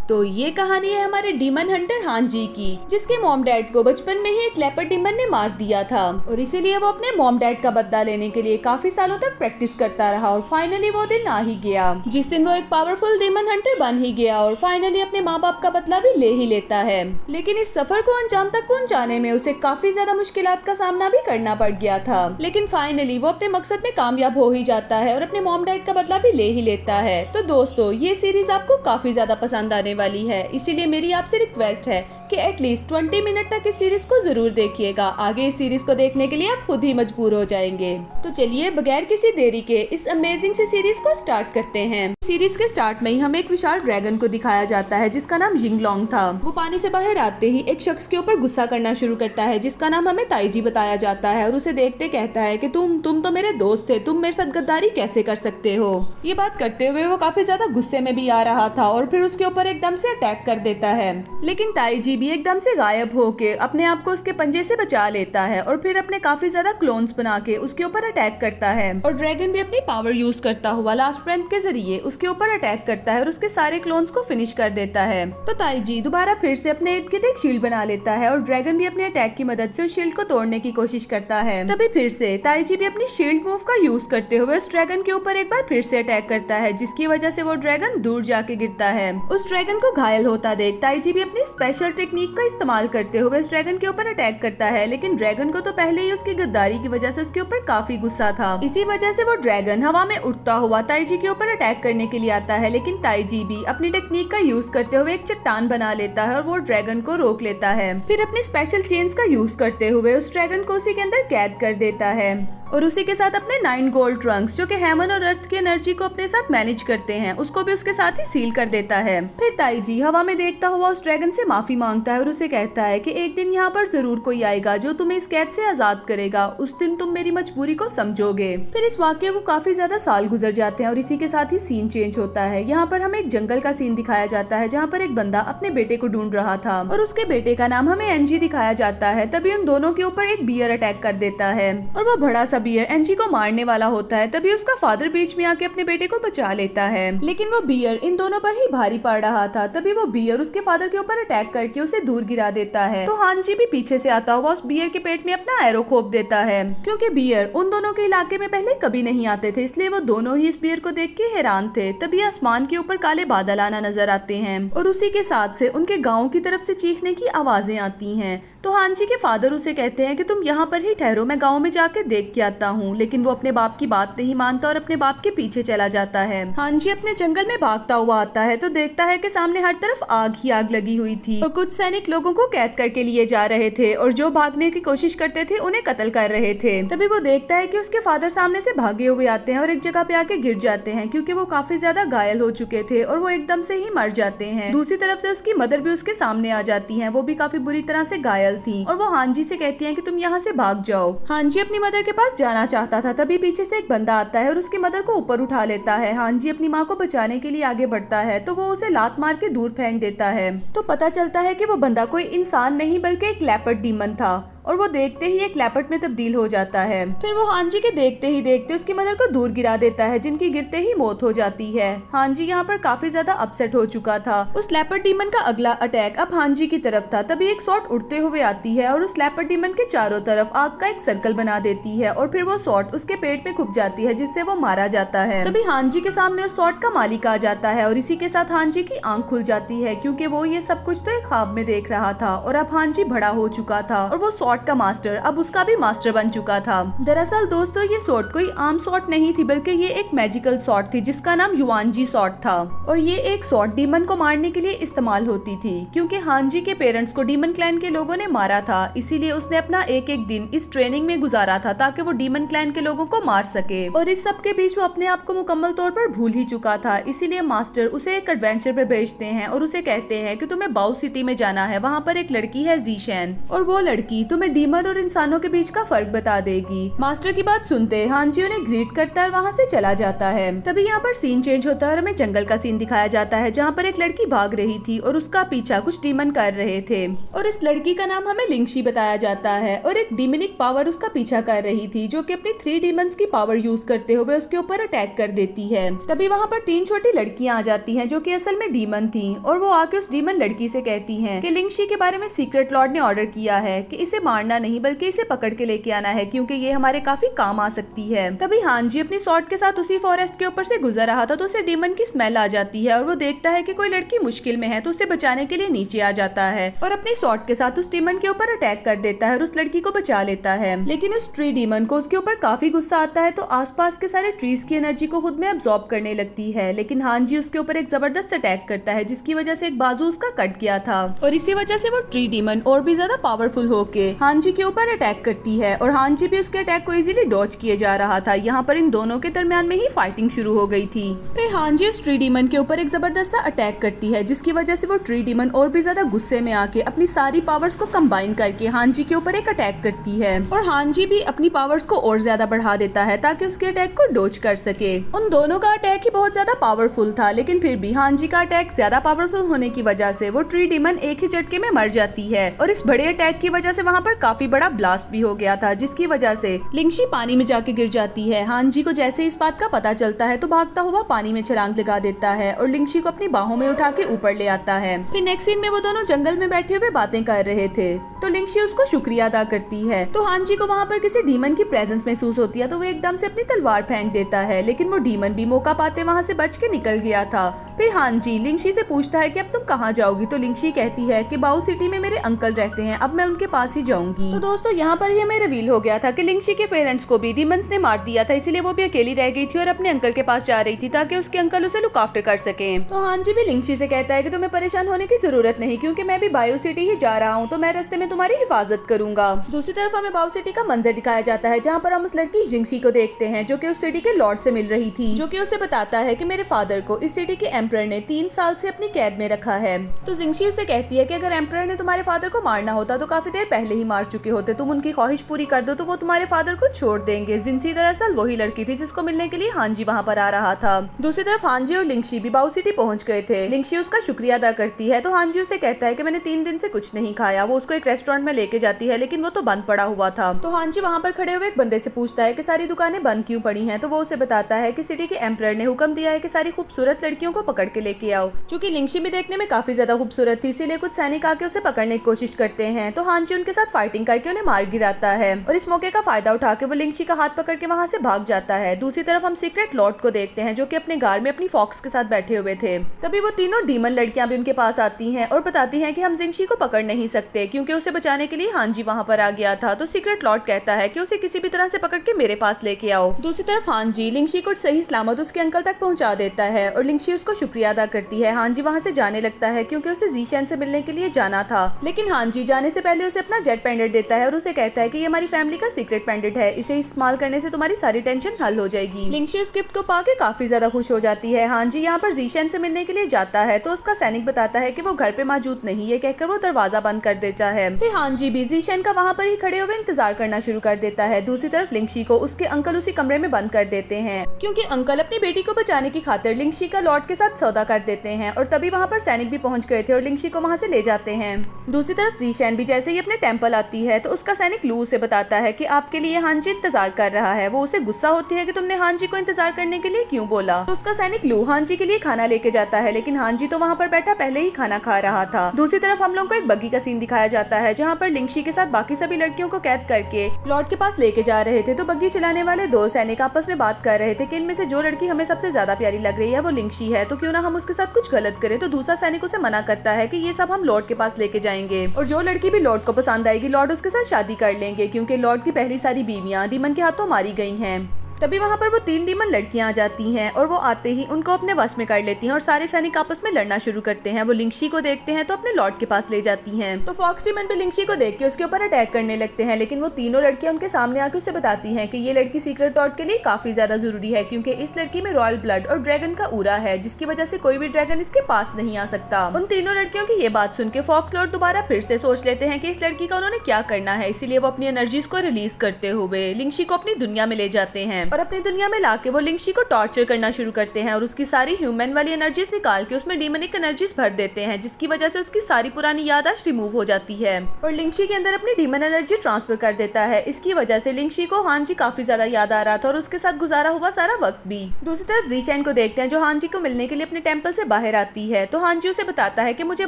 तो ये कहानी है हमारे डीमन हंटर हांजी की, जिसके मॉम डैड को बचपन में ही एक लेपर्ड डीमन ने मार दिया था और इसीलिए वो अपने मॉम डैड का बदला लेने के लिए काफी सालों तक प्रैक्टिस करता रहा और फाइनली वो दिन आ ही गया जिस दिन वो एक पावरफुल डीमन हंटर बन ही गया और फाइनली अपने माँ बाप का बदला भी ले ही लेता है। लेकिन इस सफर को अंजाम तक पहुँचाने में उसे काफी ज्यादा मुश्किलात का सामना भी करना पड़ गया था, लेकिन फाइनली वो अपने मकसद में कामयाब हो ही जाता है और अपने मॉम डैड का बदला भी ले ही लेता है। तो दोस्तों, ये सीरीज आपको काफी ज्यादा पसंद आने वाली है, इसीलिए मेरी आपसे रिक्वेस्ट है कि एटलीस्ट 20 मिनट तक इस सीरीज को जरूर देखिएगा। आगे इस सीरीज को देखने के लिए आप खुद ही मजबूर हो जाएंगे। तो चलिए बगैर किसी देरी के इस अमेजिंग सी सीरीज को स्टार्ट करते हैं। सीरीज के स्टार्ट में ही हमें एक विशाल ड्रैगन को दिखाया जाता है जिसका नाम यिंगलोंग था। वो पानी से बाहर आते ही एक शख्स के ऊपर गुस्सा करना शुरू करता है जिसका नाम हमें ताईजी बताया जाता है और उसे देखते कहता है कि तुम तो मेरे दोस्त थे, तुम मेरे साथ गद्दारी कैसे कर सकते हो। ये बात करते हुए वो काफी ज्यादा गुस्से में भी आ रहा था और फिर उसके ऊपर एकदम से अटैक कर देता है, लेकिन ताईजी भी एकदम से गायब होके अपने आप को उसके पंजे से बचा लेता है और फिर अपने काफी ज्यादा क्लोन्स बना के उसके ऊपर अटैक करता है और ड्रैगन भी अपनी पावर यूज करता हुआ लास्ट स्ट्रेंथ के जरिए उसके ऊपर अटैक करता है और उसके सारे क्लोन्स को फिनिश कर देता है। तो ताईजी दोबारा फिर से अपने इर्द गिर्द एक शील्ड बना लेता है और ड्रैगन भी अपने अटैक की मदद से उस शील्ड को तोड़ने की कोशिश करता है। तभी फिर से ताईजी भी अपनी शील्ड मूव का यूज करते हुए उस ड्रैगन के ऊपर एक बार फिर से अटैक करता है जिसकी वजह से वो ड्रैगन दूर जाके गिरता है। उस ड्रैगन को घायल होता देख ताईजी भी अपनी स्पेशल टेक्निक का इस्तेमाल करते हुए इस ड्रैगन के ऊपर अटैक करता है, लेकिन ड्रैगन को तो पहले ही उसकी गद्दारी की वजह से उसके ऊपर काफी गुस्सा था। इसी वजह से वो ड्रैगन हवा में उड़ता हुआ ताईजी के ऊपर अटैक करने के लिए आता है, लेकिन ताईजी भी अपनी टेक्निक का यूज करते हुए एक चट्टान बना लेता है और वो ड्रैगन को रोक लेता है। फिर अपने स्पेशल चेन्स का यूज करते हुए उस ड्रैगन को उसी के अंदर कैद कर देता है और उसी के साथ अपने 9 गोल्ड ट्रंक्स जो कि हेवन और अर्थ की एनर्जी को अपने साथ मैनेज करते हैं उसको भी उसके साथ ही सील कर देता है। फिर ताईजी हवा में देखता हुआ उस ड्रैगन से माफी मांगता है और उसे कहता है कि एक दिन यहाँ पर जरूर कोई आएगा जो तुम्हें इस कैद से आजाद करेगा, उस दिन तुम मेरी मजबूरी को समझोगे। फिर इस वाक्य को काफी ज्यादा साल गुजर जाते हैं और इसी के साथ ही सीन चेंज होता है। यहाँ पर हमें एक जंगल का सीन दिखाया जाता है जहाँ पर एक बंदा अपने बेटे को ढूंढ रहा था और उसके बेटे का नाम हमें एनजी दिखाया जाता है। तभी उन दोनों के ऊपर एक बियर अटैक कर देता है और वो बड़ा सा बियर एनजी को मारने वाला होता है। तभी उसका फादर बीच में आके अपने बेटे को बचा लेता है, लेकिन वो बियर इन दोनों पर ही भारी पड़ रहा था। तभी वो बियर उसके फादर के ऊपर अटैक करके उसे दूर गिरा देता है। तो हांजी भी पीछे से आता हुआ उस बियर के पेट में अपना एरो खोप देता है, क्योंकि बियर उन दोनों के इलाके में पहले कभी नहीं आते थे, इसलिए वो दोनों ही इस बियर को देख के हैरान थे। तभी आसमान के ऊपर काले बादल आना नजर आते हैं और उसी के साथ से उनके गाँव की तरफ से चीखने की आवाजें आती हैं। तो हांजी के फादर उसे कहते हैं कि तुम यहाँ पर ही ठहरो, मैं गाँव में जाके देख के आता हूँ, लेकिन वो अपने बाप की बात नहीं मानता और अपने बाप के पीछे चला जाता है। हांजी अपने जंगल में भागता हुआ आता है तो देखता है कि सामने हर तरफ आग ही आग लगी हुई थी और कुछ सैनिक लोगों को कैद करके लिए जा रहे थे और जो भागने की कोशिश करते थे उन्हें कत्ल कर रहे थे। तभी वो देखता है कि उसके फादर सामने से भागे हुए आते हैं और एक जगह पे आके गिर जाते हैं क्योंकि वो काफी ज्यादा घायल हो चुके थे और वो एकदम से ही मर जाते हैं। दूसरी तरफ से उसकी मदर भी उसके सामने आ जाती है, वो भी काफी बुरी तरह से घायल थी और वो हांजी से कहती है कि तुम यहाँ से भाग जाओ। हांजी अपनी मदर के पास जाना चाहता था, तभी पीछे से एक बंदा आता है और उसकी मदर को ऊपर उठा लेता है। हांजी अपनी माँ को बचाने के लिए आगे बढ़ता है तो वो उसे लात मार के दूर फेंक देता है। तो पता चलता है कि वो बंदा कोई इंसान नहीं बल्कि एक लेपर्ड डीमन था और वो देखते ही एक लेपर्ड में तब्दील हो जाता है। फिर वो हांजी के देखते ही देखते उसकी मदर को दूर गिरा देता है जिनकी गिरते ही मौत हो जाती है। हांजी यहाँ पर काफी ज्यादा अपसेट हो चुका था। उस लेपर्ड डीमन का अगला अटैक अब हांजी की तरफ था। तभी एक शॉट उड़ते हुए आती है और उस लेपर्ड डीमन के चारों तरफ आग का एक सर्कल बना देती है और फिर वो शॉट उसके पेट में घुप जाती है जिससे वो मारा जाता है। तभी हांजी के सामने उस शॉट का मालिक आ जाता है और इसी के साथ हांजी की आंख खुल जाती है क्योंकि वो ये सब कुछ तो एक ख्वाब में देख रहा था और अब हांजी बड़ा हो चुका था और वो शॉट का मास्टर अब उसका भी मास्टर बन चुका था। दरअसल दोस्तों, ये शॉट कोई आम शॉट नहीं थी बल्कि ये एक मैजिकल शॉट थी जिसका नाम युआनजी शॉट था और ये एक शॉट डीमन को मारने के लिए इस्तेमाल होती थी क्योंकि हांजी के पेरेंट्स को डीमन क्लैन के लोगों ने मारा था, इसीलिए उसने अपना एक एक दिन इस ट्रेनिंग में गुजारा था ताकि वो डीमन क्लैन के लोगों को मार सके और इस सब के बीच वो अपने आप को मुकम्मल तौर पर भूल ही चुका था। इसीलिए मास्टर उसे एक एडवेंचर पर भेजते हैं और उसे कहते हैं कि तुम्हें बाउ सिटी में जाना है, वहाँ पर एक लड़की है जीशैन और वो लड़की तुम्हें में डीमन और इंसानों के बीच का फर्क बता देगी। मास्टर की बात सुनते हांजी उन्हें ग्रीट करता है और वहाँ से चला जाता है। तभी यहाँ पर सीन चेंज होता है और हमें जंगल का सीन दिखाया जाता है जहाँ पर एक लड़की भाग रही थी और उसका पीछा कुछ डीमन कर रहे थे और इस लड़की का नाम हमें लिंगशी बताया जाता है और एक डीमनिक पावर उसका पीछा कर रही थी जो कि अपनी 3 डीमंस की पावर यूज करते हुए उसके ऊपर अटैक कर देती है। तभी वहाँ पर 3 छोटी लड़कियां आ जाती हैं जो कि असल में डीमन थी और वो आके उस डीमन लड़की से कहती हैं कि लिंगशी के बारे में सीक्रेट लॉर्ड ने ऑर्डर किया है कि इसे मारना नहीं बल्कि इसे पकड़ के लेके आना है क्योंकि ये हमारे काफी काम आ सकती है। तभी हांजी अपनी स्वॉर्ड के साथ उसी फॉरेस्ट के ऊपर से गुजर रहा था तो उसे डीमन की स्मेल आ जाती है और वो देखता है कि कोई लड़की मुश्किल में है तो उसे बचाने के लिए नीचे आ जाता है और अपनी स्वॉर्ड के साथ उस डीमन के ऊपर अटैक कर देता है और उस लड़की को बचा लेता है। लेकिन उस ट्री डीमन को उसके ऊपर काफी गुस्सा आता है तो आसपास के सारे ट्रीज की एनर्जी को खुद में अब्सॉर्ब करने लगती है। लेकिन हांजी उसके ऊपर एक जबरदस्त अटैक करता है जिसकी वजह से एक बाजू उसका कट गया था और इसी वजह से वो ट्री डीमन और भी ज्यादा पावरफुल होके हांजी के ऊपर अटैक करती है और हांजी भी उसके अटैक को इजीली डॉज किए जा रहा था। यहाँ पर इन दोनों के दरमियान में ही फाइटिंग शुरू हो गई थी। फिर हांजी उस ट्री डीमन के ऊपर एक जबरदस्त अटैक करती है जिसकी वजह से वो ट्री डीमन और भी ज्यादा गुस्से में आके अपनी सारी पावर्स को कंबाइन करके हांजी के ऊपर एक अटैक करती है और हांजी भी अपनी पावर्स को और ज्यादा बढ़ा देता है ताकि उसके अटैक को डॉज कर सके। उन दोनों का अटैक ही बहुत ज्यादा पावरफुल था लेकिन फिर भी हांजी का अटैक ज्यादा पावरफुल होने की वजह से वो ट्री डीमन एक ही झटके में मर जाती है और इस बड़े अटैक की वजह से वहाँ पर काफी बड़ा ब्लास्ट भी हो गया था जिसकी वजह से लिंगशी पानी में जाके गिर जाती है। हांजी को जैसे इस बात का पता चलता है तो भागता हुआ पानी में छलांग लगा देता है और लिंगशी को अपनी बाहों में उठा के ऊपर ले आता है। फिर नेक्स्ट सीन में वो दोनों जंगल में बैठे हुए बातें कर रहे थे तो लिंगशी उसको शुक्रिया अदा करती है तो हांजी को वहाँ पर किसी डीमन की प्रेजेंस महसूस होती है तो वो एकदम से अपनी तलवार फेंक देता है लेकिन वो डीमन भी मौका पाते वहाँ से बच के निकल गया था। फिर हांजी लिंगशी से पूछता है कि अब तुम कहाँ जाओगी तो लिंगशी कहती है कि बाउ सिटी में मेरे अंकल रहते हैं, अब मैं उनके पास ही जाऊंगी। तो दोस्तों यहाँ पर ही हमें रिवील हो गया था कि लिंगशी के पेरेंट्स को भी डीमंस ने मार दिया था इसीलिए वो भी अकेली रह गई थी और अपने अंकल के पास जा रही थी ताकि उसके अंकल उसे लुक आफ्टर कर सके। तो हांजी भी लिंगशी से कहता है कि तुम्हें परेशान होने की जरूरत नहीं क्योंकि मैं भी बायो सिटी ही जा रहा हूँ तो मैं रास्ते में तुम्हारी हिफाजत करूंगा। दूसरी तरफ हमें बायो सिटी का मंजर दिखाया जाता है जहाँ पर हम उस लड़की जिंगशी को देखते हैं जो कि उस सिटी के लॉर्ड से मिल रही थी जो कि उसे बताता है कि मेरे फादर को इस सिटी के एम्परर ने 3 साल से अपनी कैद में रखा है। तो जिंगशी उसे कहती है कि अगर एम्परर ने तुम्हारे फादर को मारना होता तो काफी देर पहले ही मार चुके होते, तुम उनकी ख्वाहिश पूरी कर दो तो वो तुम्हारे फादर को छोड़ देंगे। जिंगशी दरअसल वही लड़की थी जिसको मिलने के लिए हांजी वहाँ पर आ रहा था। दूसरी तरफ हांजी और लिंगशी भी बाउ सिटी पहुँच गए थे। लिंगशी उसका शुक्रिया अदा करती है तो हांजी उसे कहता है कि मैंने 3 दिन से कुछ नहीं खाया। वो उसको एक रेस्टोरेंट में लेके जाती है लेकिन वो तो बंद पड़ा हुआ था। तो हांजी वहाँ पर खड़े हुए एक बंदे से पूछता है कि सारी दुकानें बंद क्यों पड़ी हैं। तो वो उसे बताता है कि सिटी के एम्परर ने हुक्म दिया है कि सारी खूबसूरत लड़कियों को पकड़ के लेके आओ। चूंकि लिंगशी भी देखने में काफी ज्यादा खूबसूरत थी इसीलिए कुछ सैनिक आके उसे पकड़ने की कोशिश करते हैं। तो हांजी उनके साथ फाइटिंग करके उन्हें मार गिराता है और इस मौके का फायदा उठा के वो लिंगशी का हाथ पकड़ के वहाँ से भाग जाता है। दूसरी तरफ हम सीक्रेट लॉर्ड को देखते हैं जो कि अपने गार में अपनी फॉक्स के साथ बैठे हुए थे। तभी वो तीनों डीमन लड़कियां भी उनके पास आती हैं और बताती हैं कि हम जिंगशी को पकड़ नहीं सकते क्योंकि उसे बचाने के लिए हांजी वहाँ पर आ गया था। तो सीक्रेट लॉर्ड कहता है कि उसे किसी भी तरह से पकड़ के मेरे पास लेके आओ। दूसरी तरफ हांजी लिंगशी को सही सलामत उसके अंकल तक पहुँचा देता है और लिंगशी उसको शुक्रिया अदा करती है। हांजी वहाँ से जाने लगता है क्योंकि उसे जीशैन से मिलने के लिए जाना था लेकिन हांजी जाने से पहले उसे अपना जेट पेंडेंट देता है और उसे कहता है कि ये हमारी फैमिली का सीक्रेट पेंडेंट है, इसे इस्तेमाल करने से तुम्हारी सारी टेंशन हल हो जाएगी। लिंगशी उस गिफ्ट को पाके काफी ज्यादा खुश हो जाती है। हांजी यहाँ पर जीशैन से मिलने के लिए जाता है तो उसका सैनिक बताता है कि वो घर पे मौजूद नहीं है, कहकर वो दरवाजा बंद कर देता है। फिर हांजी भी जीशैन का वहाँ पर ही खड़े हुए इंतजार करना शुरू कर देता है। दूसरी तरफ लिंगशी को उसके अंकल उसी कमरे में बंद कर देते हैं क्योंकि अंकल अपनी बेटी को बचाने की खातिर लिंगशी का लॉर्ड के साथ सौदा कर देते हैं और तभी वहाँ पर सैनिक भी पहुँच गए थे और लिंगशी को वहाँ से ले जाते हैं। दूसरी तरफ जीशैन भी जैसे ही अपने टेंपल आती है तो उसका सैनिक लू उसे बताता है कि आपके लिए हांजी इंतजार कर रहा है। वो उसे गुस्सा होती है कि तुमने हांजी को इंतजार करने के लिए क्यों बोला। तो उसका सैनिक लू हांजी के लिए खाना लेके जाता है लेकिन हांजी तो वहाँ पर बैठा पहले ही खाना खा रहा था। दूसरी तरफ हम लोग को एक बग्गी का सीन दिखाया जाता है जहाँ पर लिंगशी के साथ बाकी सभी लड़कियों को कैद करके लॉर्ड के पास लेके जा रहे थे। तो बग्गी चलाने वाले 2 सैनिक आपस में बात कर रहे थे कि इनमें से जो लड़की हमें सबसे ज्यादा प्यारी लग रही है वो लिंगशी है, तो क्यों ना हम उसके साथ कुछ गलत करें। तो दूसरा सैनिक उसे मना करता है कि ये सब हम लॉर्ड के पास लेके जाएंगे और जो लड़की भी लॉर्ड को पसंद आएगी लॉर्ड उसके साथ शादी कर लेंगे क्योंकि लॉर्ड की पहली सारी बीवियां डीमन के हाथों मारी गई हैं। तभी वहाँ पर वो 3 डीमन लड़कियां आ जाती हैं और वो आते ही उनको अपने वश में कर लेती हैं और सारे सैनिक आपस में लड़ना शुरू करते हैं। वो लिंगशी को देखते हैं तो अपने लॉर्ड के पास ले जाती हैं। तो फॉक्स डीमन भी लिंगशी को देख के उसके ऊपर अटैक करने लगते हैं, लेकिन वो तीनों लड़कियां उनके सामने आके उसे बताती हैं कि ये लड़की सीक्रेट लॉर्ड के लिए काफी ज्यादा जरूरी है, क्योंकि इस लड़की में रॉयल ब्लड और ड्रैगन का उरा है, जिसकी वजह से कोई भी ड्रैगन इसके पास नहीं आ सकता। उन तीनों लड़कियों की ये बात सुन के फॉक्स लॉर्ड दोबारा फिर से सोच लेते हैं कि इस लड़की का उन्होंने क्या करना है, इसीलिए वो अपनी एनर्जीज को रिलीज करते हुए लिंगशी को अपनी दुनिया में ले जाते हैं और अपनी दुनिया में लाके वो लिंगशी को टॉर्चर करना शुरू करते हैं और उसकी सारी ह्यूमन वाली एनर्जीज निकाल के उसमें डीमनिक एनर्जीज भर देते हैं, जिसकी वजह से उसकी सारी पुरानी याददाश्त रिमूव हो जाती है और लिंगशी के अंदर अपनी डीमन एनर्जी ट्रांसफर कर देता है। इसकी वजह से लिंगशी को हानजी काफी ज्यादा याद आ रहा था और उसके साथ गुजारा हुआ सारा वक्त भी। दूसरी तरफ ज़ीशेन को देखते हैं जो हानजी को मिलने के लिए अपने टेंपल से बाहर आती है। तो हानजी उसे बताता है कि मुझे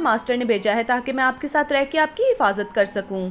मास्टर ने भेजा है ताकि मैं आपके साथ रह के आपकी हिफाजत कर सकूं,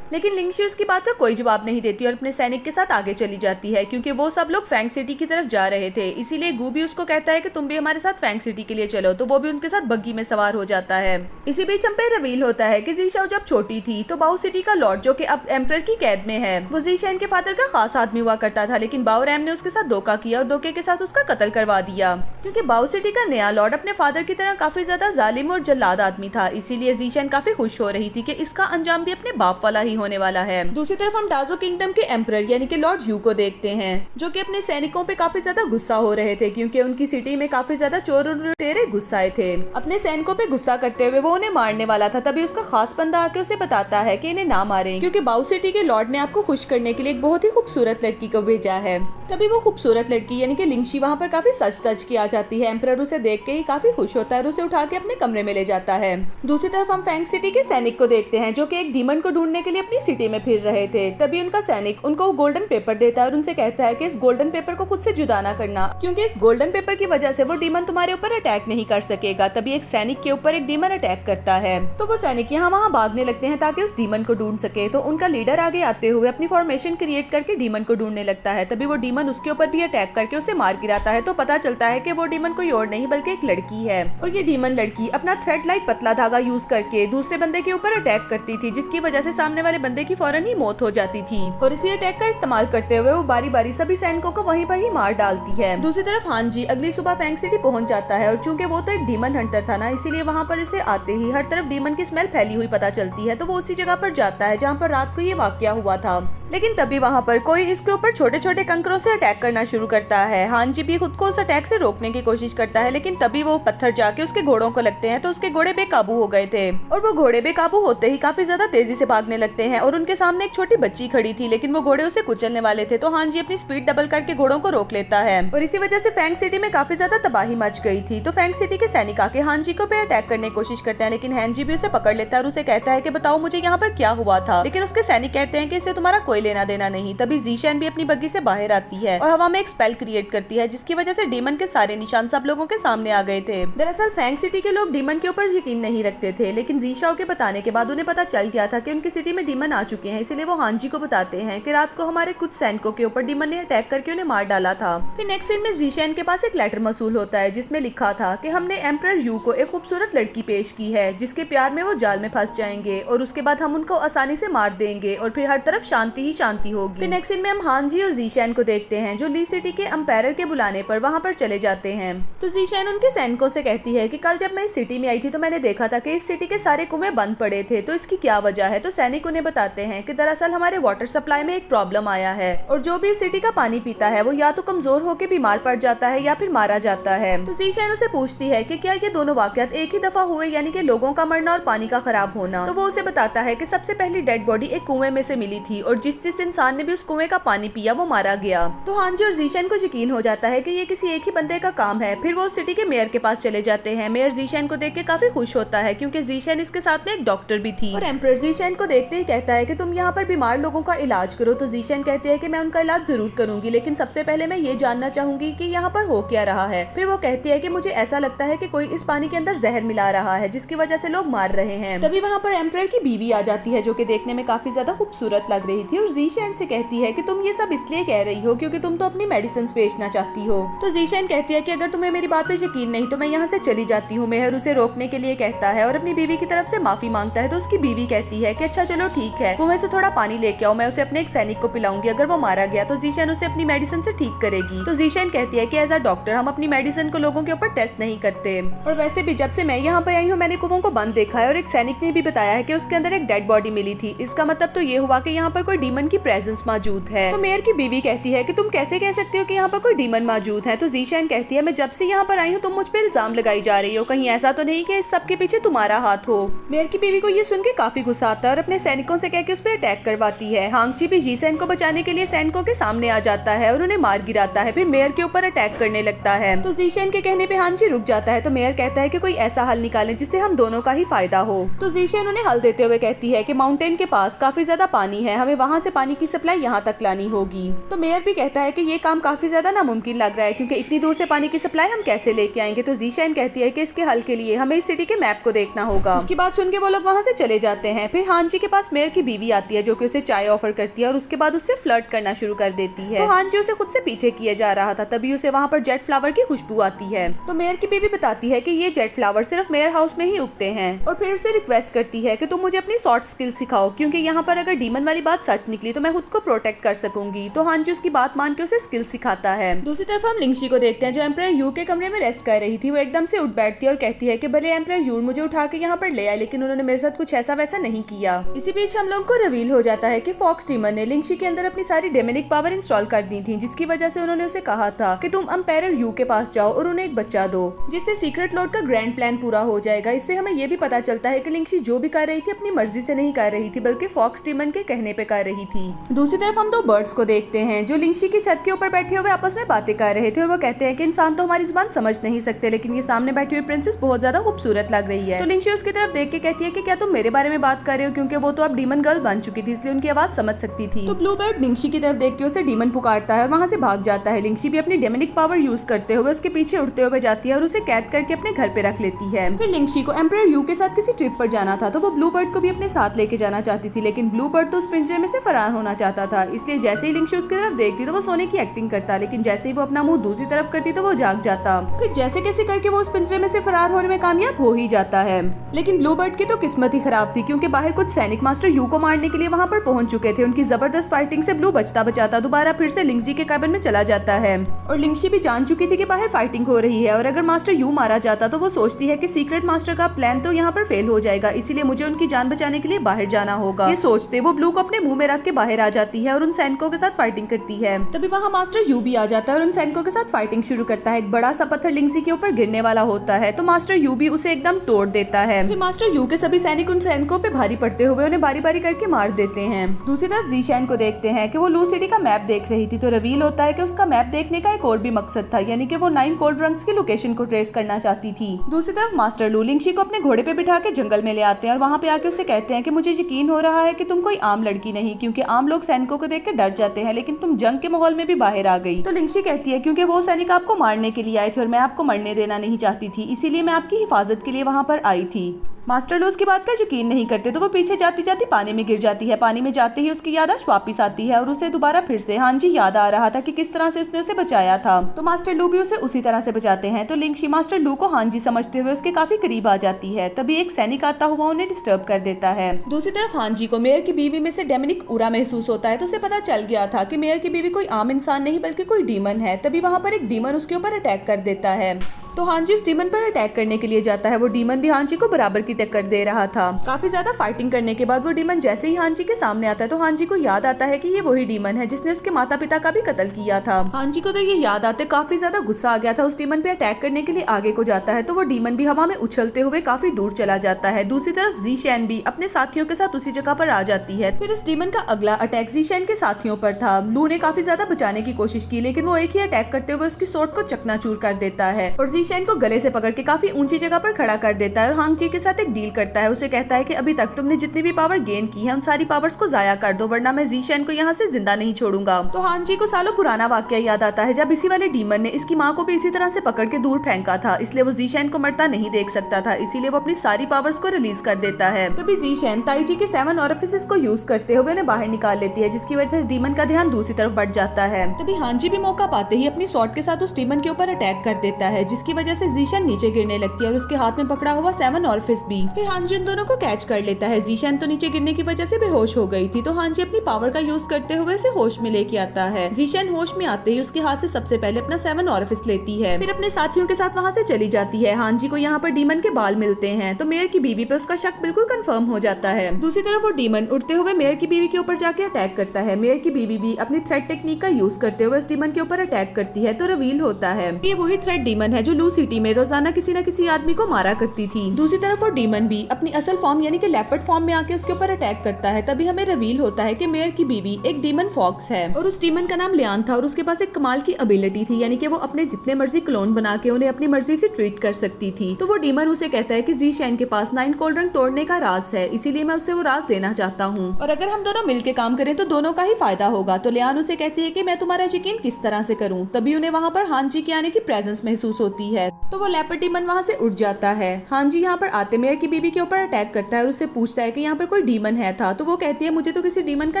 लेकिन लिंगशी उसकी बात का कोई जवाब नहीं देती और अपने सैनिक के साथ आगे चली जाती है, क्योंकि वो सब लोग फैंग सिटी की तरफ जा रहे थे। इसीलिए गू भी उसको कहता है कि तुम भी हमारे साथ फैंग सिटी के लिए चलो, तो वो भी उनके साथ बग्गी में सवार हो जाता है। इसी बीच हम पे रिवील होता है कि ज़ीशाओ जब छोटी थी तो बाओ सिटी का लॉर्ड, जो कि अब एम्परर की कैद में है, वो ज़ीशेन के फादर का खास आदमी हुआ करता था, लेकिन बाओ रैम ने उसके साथ धोखा किया और धोखे के साथ उसका कत्ल करवा दिया, क्योंकि बाओ सिटी का नया लॉर्ड अपने फादर की तरह काफी ज्यादा जालिम और जल्लाद आदमी था। इसीलिए ज़ीशेन काफी खुश हो रही थी कि इसका अंजाम भी अपने बाप वाला ही होने वाला है। दूसरी तरफ हम डाजो किंगडम के एम्परर यानी कि लॉर्ड यू को देखते हैं, जो कि अपने सैनिकों पे काफी ज्यादा गुस्सा हो रहे थे, क्योंकि उनकी सिटी में काफी ज्यादा चोर और लुटेरे घुस आए थे। अपने सैनिकों पे गुस्सा करते हुए वो उन्हें मारने वाला था, तभी उसका खास बंदा आके उसे बताता है कि इन्हें ना मारें, क्योंकि बाउ सिटी के लॉर्ड ने आपको खुश करने के लिए एक बहुत ही खूबसूरत लड़की को भेजा है। तभी वो खूबसूरत लड़की यानी कि लिंगशी वहाँ पर काफी सच तच की आ जाती है। एम्परर उसे देख के ही काफी खुश होता है और उसे उठा के अपने कमरे में ले जाता है। दूसरी तरफ हम फैंग सिटी के सैनिक को देखते हैं, जो कि एक डीमन को ढूंढने के लिए अपनी सिटी में फिर रहे थे। तभी उनका सैनिक उनको गोल्डन पेपर देता है और उनसे कहता है कि इस गोल्डन पेपर को खुद से जुदा ना करना, क्योंकि इस गोल्डन पेपर की वजह से वो डीमन तुम्हारे ऊपर अटैक नहीं कर सकेगा। तभी एक सैनिक के ऊपर एक डीमन अटैक करता है, तो वो सैनिक यहाँ वहाँ भागने लगते हैं ताकि उस डीमन को ढूंढ सके। तो उनका लीडर आगे आते हुए अपनी फॉर्मेशन क्रिएट करके डीमन को ढूंढने लगता है। तभी वो डीमन उसके ऊपर भी अटैक करके उसे मार गिराता है। तो पता चलता है कि वो डीमन कोई और नहीं बल्कि एक लड़की है, और ये डीमन लड़की अपना थ्रेड लाइक पतला धागा यूज करके दूसरे बंदे के ऊपर अटैक करती थी, जिसकी वजह से सामने वाले बंदे की फौरन ही मौत हो जाती थी। और इसी अटैक का इस्तेमाल करते हुए वो बारी बारी सभी सैनिकों को वहीं पर ही मार डालती है। दूसरी तरफ हानजी अगली सुबह फैंग सिटी पहुंच जाता है, और चूंकि वो तो एक डीमन हंटर था ना, इसीलिए वहाँ पर इसे आते ही हर तरफ डीमन की स्मेल फैली हुई पता चलती है। तो वो उसी जगह पर जाता है जहाँ पर रात को ये वाकया हुआ था, लेकिन तभी वहाँ पर कोई इसके ऊपर छोटे छोटे कंकरों से अटैक करना शुरू करता है। हानजी भी खुद को उस अटैक से रोकने की कोशिश करता है, लेकिन तभी वो पत्थर जाके उसके घोड़ों को लगते हैं। तो उसके घोड़े बेकाबू हो गए थे, और वो घोड़े बेकाबू होते ही काफी ज्यादा तेजी से भागने लगते हैं, और उनके सामने एक छोटी बच्ची खड़ी थी, लेकिन वो घोड़े उसे कुचलने वाले थे। तो हानजी अपनी स्पीड डबल करके घोड़ों को रोक लेता है, और इसी वजह से फैंग सिटी में काफी ज्यादा तबाही मच गई थी। तो फैंग सिटी के सैनिक आके हानजी को पे अटैक करने की कोशिश करते हैं, लेकिन हानजी भी उसे पकड़ लेता है और उसे कहता है कि बताओ मुझे यहाँ पर क्या हुआ था। लेकिन उसके सैनिक कहते हैं कि इससे तुम्हारा कोई लेना देना नहीं। तभी ज़ीशेन भी अपनी बग्गी से बाहर आती है और हवा में एक स्पेल क्रिएट करती है, जिसकी वजह से डीमन के सारे निशान सब लोगों के सामने आ गए थे। दरअसल फैंग सिटी के लोग डीमन के ऊपर यकीन नहीं रखते थे, लेकिन ज़ीशाओ के बताने के बाद उन्हें पता चल गया था कि उनकी सिटी में डीमन आ चुके हैं। इसलिए वो हानजी को बताते हैं कि रात को हमारे कुछ सैनिकों के ऊपर डीमन ने अटैक करके उन्हें मार डाला था। फिर नेक्स्ट सीन में ज़ीशेन के पास एक लेटर मसूल होता है, जिसमें लिखा था कि हमने एम्परर यू को एक खूबसूरत लड़की पेश की है, जिसके प्यार में वो जाल में फंस जाएंगे, और उसके बाद हम उनको आसानी से मार देंगे और फिर हर तरफ शांति ही शांति होगी। फिर नेक्स्ट सीन में हम हानजी और ज़ीशेन को देखते हैं, जो ली सिटी के एम्पायर के बुलाने पर वहाँ पर चले जाते हैं। तो ज़ीशेन उनके सैनिकों से कहती है कि कल जब मैं इस सिटी में आई थी तो मैंने देखा था कि इस सिटी के सारे कुएं बंद पड़े थे, तो इसकी क्या वजह है। तो सैनिक उन्हें बताते हैं कि दरअसल हमारे वाटर सप्लाई में एक प्रॉब्लम आया है, और जो भी इस सिटी का पानी पीता है वो या तो कमजोर होकर बीमार पड़ जाता है या फिर मारा जाता है। तो ज़ीशेन उसे पूछती है कि क्या ये दोनों वाकयात एक ही दफा हुए, यानी कि लोगों का मरना और पानी का खराब होना। तो वो उसे बताता है कि सबसे पहली डेड बॉडी एक कुएं में से मिली थी, और जिस इंसान ने भी उस कुएं का पानी पिया वो मारा गया। तो हानजी और ज़ीशेन को यकीन हो जाता है कि ये किसी एक ही बंदे का काम है। फिर वो सिटी के मेयर के पास चले जाते हैं। मेयर ज़ीशेन को देख के काफी खुश होता है, क्योंकि ज़ीशेन इसके साथ में एक डॉक्टर भी थी, और एम्परर ज़ीशेन को देखते ही कहता है कि तुम यहाँ पर बीमार लोगों का इलाज करो। तो ज़ीशेन कहते हैं कि मैं उनका इलाज जरूर करूंगी, लेकिन सबसे पहले मैं ये जानना चाहूंगी कि यहाँ पर हो क्या रहा है। फिर वो कहती है कि मुझे ऐसा लगता है कि कोई इस पानी के अंदर जहर मिला रहा है, जिसकी वजह से लोग मार रहे हैं। तभी वहाँ पर एम्परर की बीवी आ जाती है, जो कि देखने में काफी ज्यादा खूबसूरत लग रही थी, और जीशैन से कहती है कि तुम ये सब इसलिए कह रही हो क्योंकि तुम तो अपनी मेडिसिन बेचना चाहती हो। तो जीशैन कहती है कि अगर तुम्हें मेरी बात पे यकीन नहीं तो मैं यहाँ से चली जाती हूँ। मेहर उसे रोकने के लिए कहता है और अपनी बीवी की तरफ से माफी मांगता है। तो उसकी बीवी कहती है कि अच्छा चलो ठीक है, वो से थोड़ा पानी लेके आओ, मैं उसे अपने एक सैनिक को पिलाऊंगी, अगर वो मारा गया तो जीशैन उसे अपनी मेडिसिन से ठीक करेगी। तो जीशैन कहती है कि एज अ डॉक्टर हम अपनी मेडिसिन को लोगों के ऊपर टेस्ट नहीं करते, और वैसे भी जब से मैं यहाँ पे आई हूँ मैंने कुओं को बंद देखा है और एक सैनिक ने भी बताया है कि उसके अंदर एक डेड बॉडी मिली थी। इसका मतलब तो ये हुआ कि यहाँ पर कोई डीमन की प्रेजेंस मौजूद है। तो मेयर की बीवी कहती है कि तुम कैसे कह सकते हो कि यहाँ पर कोई डीमन मौजूद है। तो जीशैन कहती है मैं जब से यहाँ पर आई हूँ तुम मुझ पे इल्जाम लगाई जा रही हो, कहीं ऐसा तो नहीं कि इस सब के पीछे तुम्हारा हाथ हो। मेयर की बीवी को ये सुन के काफी गुस्सा आता है और अपने सैनिकों से कह के उस पर अटैक करवाती है। हांगची भी जीशैन को बचाने के लिए सैनिकों के सामने आ जाता है और उन्हें मार गिराता है, फिर मेयर के ऊपर अटैक करने लगता है। तो जीशैन के कहने पे हांगची रुक जाता है। तो मेयर कहता है कि कोई ऐसा हल निकालें जिससे हम दोनों का ही फायदा हो। तो जीशैन उन्हें हल देते हुए कहती है कि माउंटेन के पास काफी ज्यादा पानी है, हमें वहाँ से पानी की सप्लाई यहाँ तक लानी होगी। तो मेयर भी कहता है कि ये काम काफी ज्यादा नामुमकिन लग रहा है क्योंकि इतनी दूर से पानी की सप्लाई हम कैसे लेके आएंगे। तो जीशैन कहती है कि इसके हल के लिए हमें इस सिटी के मैप को देखना होगा। उसकी बात सुन के वो लोग वहाँ से चले जाते हैं। फिर हांजी के पास मेयर की बीवी आती है जो कि उसे चाय ऑफर करती है और उसके बाद उससे फ्लर्ट करना शुरू कर देती है। तो हांजी उसे खुद से पीछे किए जा रहा था, तभी उसे वहाँ पर जेट फ्लावर की खुशबू आती है। तो मेयर की बीवी बताती है कि ये जेट फ्लावर सिर्फ मेयर हाउस में ही उगते हैं और फिर उसे रिक्वेस्ट करती है कि तुम मुझे अपनी शॉर्ट स्किल सिखाओ क्योंकि यहाँ पर अगर डीमन वाली बात सच निकली तो मैं खुद को प्रोटेक्ट कर सकूंगी। तो हांजी उसकी बात मान के उसे स्किल सिखाता है। दूसरी तरफ हम लिंगशी को देखते हैं जो एम्परर यू के कमरे में रेस्ट कर रही थी। वो एकदम से उठ बैठती है और कहती है कि भले एम्परर यू मुझे उठा के यहाँ पर ले आए लेकिन उन्होंने मेरे साथ कुछ ऐसा वैसा नहीं किया। इसी बीच हम लोग को रिवील हो जाता है कि फॉक्स डीमन ने लिंगशी के अंदर अपनी सारी डेमोनिक पावर इंस्टॉल कर दी थी, जिसकी वजह से उन्होंने उसे कहा था कि तुम एम्परर यू के पास जाओ और उन्हें एक बच्चा दो, जिससे सीक्रेट लॉर्ड का ग्रैंड प्लान पूरा हो जाएगा। इससे हमें ये भी पता चलता है कि लिंगशी जो भी कर रही थी अपनी मर्जी से नहीं कर रही थी बल्कि फॉक्स डीमन के कहने पे कर रही थी। दूसरी तरफ हम दो बर्ड्स को देखते हैं जो लिंगशी की छत के ऊपर बैठे हुए आपस में बातें कर रहे थे और वो कहते हैं कि इंसान तो हमारी जुबान समझ नहीं सकते लेकिन ये सामने बैठी हुई प्रिंसेस बहुत ज्यादा खूबसूरत लग रही है। तो लिंगशी उसकी तरफ देख के कहती है कि क्या तुम मेरे बारे में बात कर रहे हो, क्योंकि वो तो अब डीमन गर्ल बन चुकी थी इसलिए उनकी आवाज समझ सकती थी। तो ब्लू बर्ड लिंगशी की तरफ देख के उसे डीमन पुकारता है और वहाँ से भाग जाता है। लिंगशी भी अपनी डेमोनिक पावर यूज करते हुए उसके पीछे उड़ते हुए जाती है और उसे कैद करके अपने घर पे रख लेती है। फिर लिंगशी को एम्परर यू के साथ किसी ट्रिप पर जाना था तो वो ब्लू बर्ड को भी अपने साथ लेके जाना चाहती थी, लेकिन ब्लू बर्ड तो उस पिंजरे में से फरार होना चाहता था। इसलिए जैसे ही लिंगशी उसकी तरफ देखती तो वो सोने की एक्टिंग करता, लेकिन जैसे ही वो अपना मुंह दूसरी तरफ करती तो वो जाग जाता। फिर जैसे कैसे करके वो उस पिंजरे में से फरार होने में कामयाब हो ही जाता है। लेकिन ब्लू बर्ड की तो किस्मत ही खराब थी क्योंकि बाहर कुछ सैनिक मास्टर यू को मारने के लिए वहाँ पर पहुंच चुके थे। उनकी जबरदस्त फाइटिंग से ब्लू बचता बचाता दोबारा फिर से लिंगशी के कैबिन में चला जाता है और लिंगशी भी जान चुकी थी कि बाहर फाइटिंग हो रही है और अगर मास्टर यू मारा जाता तो वो सोचती है कि सीक्रेट मास्टर का प्लान तो यहाँ पर फेल हो जाएगा, इसीलिए मुझे उनकी जान बचाने के लिए बाहर जाना होगा। ये सोचते वो ब्लू को अपने मुंह में रख के बाहर आ जाती है और उन सैनिकों के साथ फाइटिंग करती है। तभी वहाँ मास्टर यू भी आ जाता है और उन सैनिकों के साथ फाइटिंग शुरू करता है। एक बड़ा सा पत्थर लिंगशी के ऊपर गिरने वाला होता है तो मास्टर यू भी उसे एकदम तोड़ देता है। फिर मास्टर यू के सभी सैनिक उन सैनिकों पे भारी पड़ते हुए उन्हें बारी बारी करके मार देते हैं। दूसरी तरफ जीशैन को देखते हैं कि वो लू सिटी का मैप देख रही थी तो रिवील होता है कि उसका मैप देखने का एक और भी मकसद था, यानी कि वो 9 कोल्ड ड्रंक्स की लोकेशन को ट्रेस करना चाहती थी। दूसरी तरफ मास्टर लू लिंगशी को अपने घोड़े पे बिठा के जंगल में ले आते हैं और वहाँ पे आके उसे कहते हैं कि मुझे यकीन हो रहा है कि तुम कोई आम लड़की नहीं, क्योंकि आम लोग सैनिकों को देख के डर जाते हैं लेकिन तुम जंग के माहौल में भी बाहर आ गई। तो लिंगशी कहती है क्योंकि वो सैनिक आपको मारने के लिए आए थे और मैं आपको मरने देना नहीं चाहती थी, इसीलिए मैं आपकी हिफाजत के लिए वहाँ पर आई थी। मास्टर लू उसकी बात का यकीन नहीं करते तो वो पीछे जाती जाती पानी में गिर जाती है। पानी में जाते ही उसकी याददाश्त वापस आती है और उसे दोबारा फिर से हांजी याद आ रहा था कि किस तरह से उसने उसे बचाया था। तो मास्टर लू भी उसे उसी तरह से बचाते हैं। तो लिंगशी मास्टर लू को हांजी समझते हुए उसके काफी करीब आ जाती है। तभी एक सैनिक आता हुआ उन्हें डिस्टर्ब कर देता है। दूसरी तरफ हांजी को मेयर की बीवी में से डेमोनिक उरा महसूस होता है तो उसे पता चल गया था कि मेयर की बीवी कोई आम इंसान नहीं बल्कि कोई डीमन है। तभी वहाँ पर एक डीमन उसके ऊपर अटैक कर देता है तो हांजी उस डीमन पर अटैक करने के लिए जाता है। वो डीमन भी हांजी को बराबर की टक्कर दे रहा था। काफी ज्यादा फाइटिंग करने के बाद वो डीमन जैसे ही हांजी के सामने आता है तो हांजी को याद आता है कि ये वही डीमन है जिसने उसके माता पिता का भी कत्ल किया था। हांजी को तो ये याद आते काफी ज्यादा गुस्सा आ गया था। उस डीमन पे अटैक करने के लिए आगे को जाता है तो वो डीमन भी हवा में उछलते हुए काफी दूर चला जाता है। दूसरी तरफ जीशैन भी अपने साथियों के साथ उसी जगह पर आ जाती है। फिर उस डीमन का अगला अटैक जीशैन के साथियों पर था। लू ने काफी ज्यादा बचाने की कोशिश की लेकिन वो एक ही अटैक करते हुए उसकी सोट को चकनाचूर कर देता है और जीशेन को गले से पकड़ के काफी ऊंची जगह पर खड़ा कर देता है और हांग जी के साथ एक डील करता है। उसे कहता है कि अभी तक तुमने जितनी भी पावर गेन की है उन सारी पावर्स को जाया कर दो, वरना मैं जीशेन को यहाँ से जिंदा नहीं छोड़ूंगा। तो हांग जी को सालों पुराना वाक्य याद आता है जब इसी वाले डीमन ने इसकी माँ को भी इसी तरह से पकड़ के दूर फेंका था, इसलिए वो जीशेन को मरता नहीं देख सकता था, इसीलिए वो अपनी सारी पावर्स को रिलीज कर देता है। तभी जीशेन ताईजी के 7 ऑरिफिसेस को यूज करते हुए उन्हें बाहर निकाल लेती है, जिसकी वजह से डीमन का ध्यान दूसरी तरफ बढ़ जाता है। तभी हांग जी भी मौका पाते ही अपनी स्वॉर्ड के साथ उस डीमन के ऊपर अटैक कर देता है, जिसकी वजह से जीशेन नीचे गिरने लगती है और उसके हाथ में पकड़ा हुआ 7 ऑरिफिस भी। फिर हांग जी उन दोनों को कैच कर लेता है। जीशेन तो नीचे गिरने की वजह से बेहोश हो गई थी, तो हांग जी अपनी पावर का यूज करते हुए उसे होश में लेके आता है। जीशेन होश में आते ही उसके हाथ से सबसे पहले अपना 7 ऑरिफिस लेती है, फिर अपने साथियों के साथ वहाँ से चली जाती है। हांग जी को यहाँ पर डीमन के बाल मिलते हैं, तो मेयर की बीवी पे उसका शक बिल्कुल कंफर्म हो जाता है। दूसरी तरफ वो डीमन उड़ते हुए मेयर की बीवी के ऊपर जाके अटैक करता है। मेयर की बीवी भी अपनी थ्रेड टेक्निक का यूज करते हुए उस डीमन के ऊपर अटैक करती है, तो रिवील होता है ये वही थ्रेड डीमन है जो लू सिटी में रोजाना किसी न किसी आदमी को मारा करती थी। दूसरी तरफ वो डीमन भी अपनी असल फॉर्म यानी कि लेपर्ड फॉर्म में आके उसके ऊपर अटैक करता है। तभी हमें रिवील होता है कि मेयर की बीवी एक डीमन फॉक्स है और उस डीमन का नाम लियान था और उसके पास एक कमाल की एबिलिटी थी, यानी कि वो अपने जितने मर्जी क्लोन बना के उन्हें अपनी मर्जी से ट्रीट कर सकती थी। तो वो डीमन उसे कहता है कि जीशेन के पास 9 कोल्ड्रंक तोड़ने का राज है, इसीलिए मैं उससे वो राज देना चाहता हूँ और अगर हम दोनों मिलकर काम करें तो दोनों का ही फायदा होगा। तो लियान उसे कहती है कि मैं तुम्हारा यकीन किस तरह से करूँ। तभी उन्हें वहाँ पर हांग जी के आने की प्रेजेंस महसूस होती है, तो वो लेपर्ड डीमन वहाँ से उठ जाता है। हांग जी यहाँ पर आते मेयर की बीवी के ऊपर अटैक करता है और उससे पूछता है कि यहाँ पर कोई डीमन है था। तो वो कहती है मुझे तो किसी डीमन का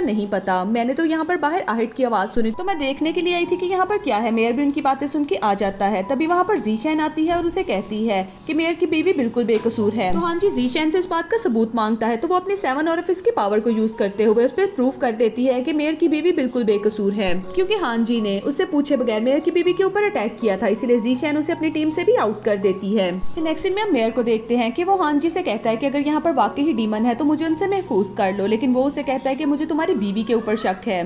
नहीं पता, मैंने तो यहाँ पर बाहर आहट की आवाज सुनी तो मैं देखने के लिए आई थी कि यहाँ पर क्या है। मेयर भी उनकी बातें सुन के आ जाता है। तभी वहाँ पर जीशेन आती है और उसे कहती है कि मेयर की बीवी बिल्कुल बेकसूर है। तो हांग जी जीशेन से इस बात का सबूत मांगता है, तो वो अपनी 7 ऑरिफिस की पावर को यूज करते हुए उस पर प्रूफ कर देती है कि मेयर की बीवी बिल्कुल बेकसूर है, क्योंकि हांग जी ने उससे पूछे बगैर मेयर की बीवी के ऊपर अटैक किया था, इसीलिए जीशेन उसे अपनी टीम से भी आउट कर देती है। फिर नेक्स्ट सीन में हम मेयर को देखते हैं कि वो हांग जी से कहता है कि अगर यहाँ पर वाकई ही डीमन है तो मुझे उनसे महफूज कर लो, लेकिन वो उसे कहता है कि मुझे तुम्हारी बीवी के ऊपर शक है।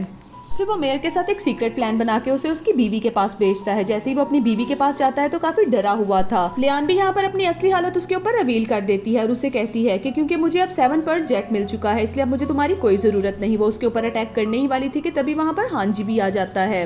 फिर वो मेयर के साथ एक सीक्रेट प्लान बना के उसे उसकी बीवी के पास भेजता है। जैसे ही वो अपनी बीवी के पास जाता है तो काफी डरा हुआ था। लियान भी यहाँ पर अपनी असली हालत उसके ऊपर रिवील कर देती है और उसे कहती है कि क्योंकि मुझे अब 7 पर्ल जेट मिल चुका है, इसलिए अब मुझे तुम्हारी कोई जरूरत नहीं। वो उसके ऊपर अटैक करने ही वाली थी कि तभी वहाँ पर हांग जी भी आ जाता है।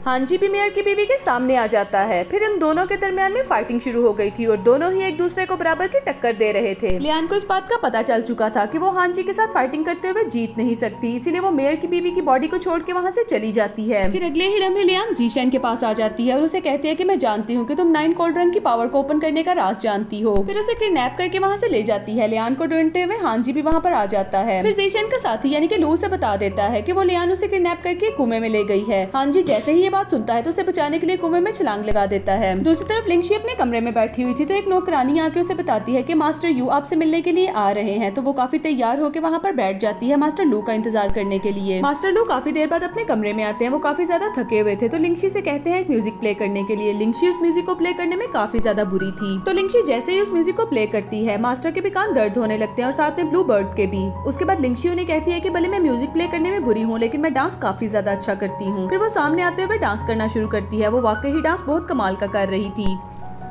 हांग जी भी मेयर की बीवी के सामने आ जाता है। फिर इन दोनों के दरमियान में फाइटिंग शुरू हो गई थी और दोनों ही एक दूसरे को बराबर की टक्कर दे रहे थे। लियान को इस बात का पता चल चुका था कि वो हांग जी के साथ फाइटिंग करते हुए जीत नहीं सकती, इसीलिए वो मेयर की बीवी की बॉडी को छोड़ के वहाँ से चली जाती है। फिर अगले ही लम्हे लियान जीशेन के पास आ जाती है और उसे कहती है कि मैं जानती हूँ कि तुम 9 कोल्ड्रंक की पावर को ओपन करने का राज जानती हो। फिर उसे किडनैप करके वहाँ से ले जाती है। लियान को ढूंढते हुए हांग जी भी वहाँ पर आ जाता है। फिर जीशेन का साथी यानी कि लू से बता देता है कि वो लियान उसे किडनैप करके कुएं में ले गई है। हांग जी जैसे ही ये बात सुनता है तो उसे बचाने के लिए कुएं में छलांग लगा देता है। दूसरी तरफ लिंगशी अपने कमरे में बैठी हुई थी, तो एक नौकरानी आके उसे बताती है कि मास्टर यू आपसे मिलने के लिए आ रहे हैं। तो वो काफी तैयार होकर वहाँ पर बैठ जाती है मास्टर लू का इंतजार करने के लिए। मास्टर लू काफी देर बाद अपने कमरे में आते हैं। वो काफी ज्यादा थके हुए थे, तो लिंगशी से कहते हैं एक म्यूजिक प्ले करने के लिए। लिंगशी उस म्यूजिक को प्ले करने में काफी ज्यादा बुरी थी, तो लिंगशी जैसे ही उस म्यूजिक को प्ले करती है मास्टर के भी कान दर्द होने लगते हैं और साथ में ब्लू बर्ड के भी। उसके बाद लिंगशी उन्हें कहती है कि भले मैं म्यूजिक प्ले करने में बुरी हूँ, लेकिन मैं डांस काफी ज्यादा अच्छा करती हूँ। फिर वो सामने आते हुए डांस करना शुरू करती है। वो वाकई ही डांस बहुत कमाल का कर रही थी।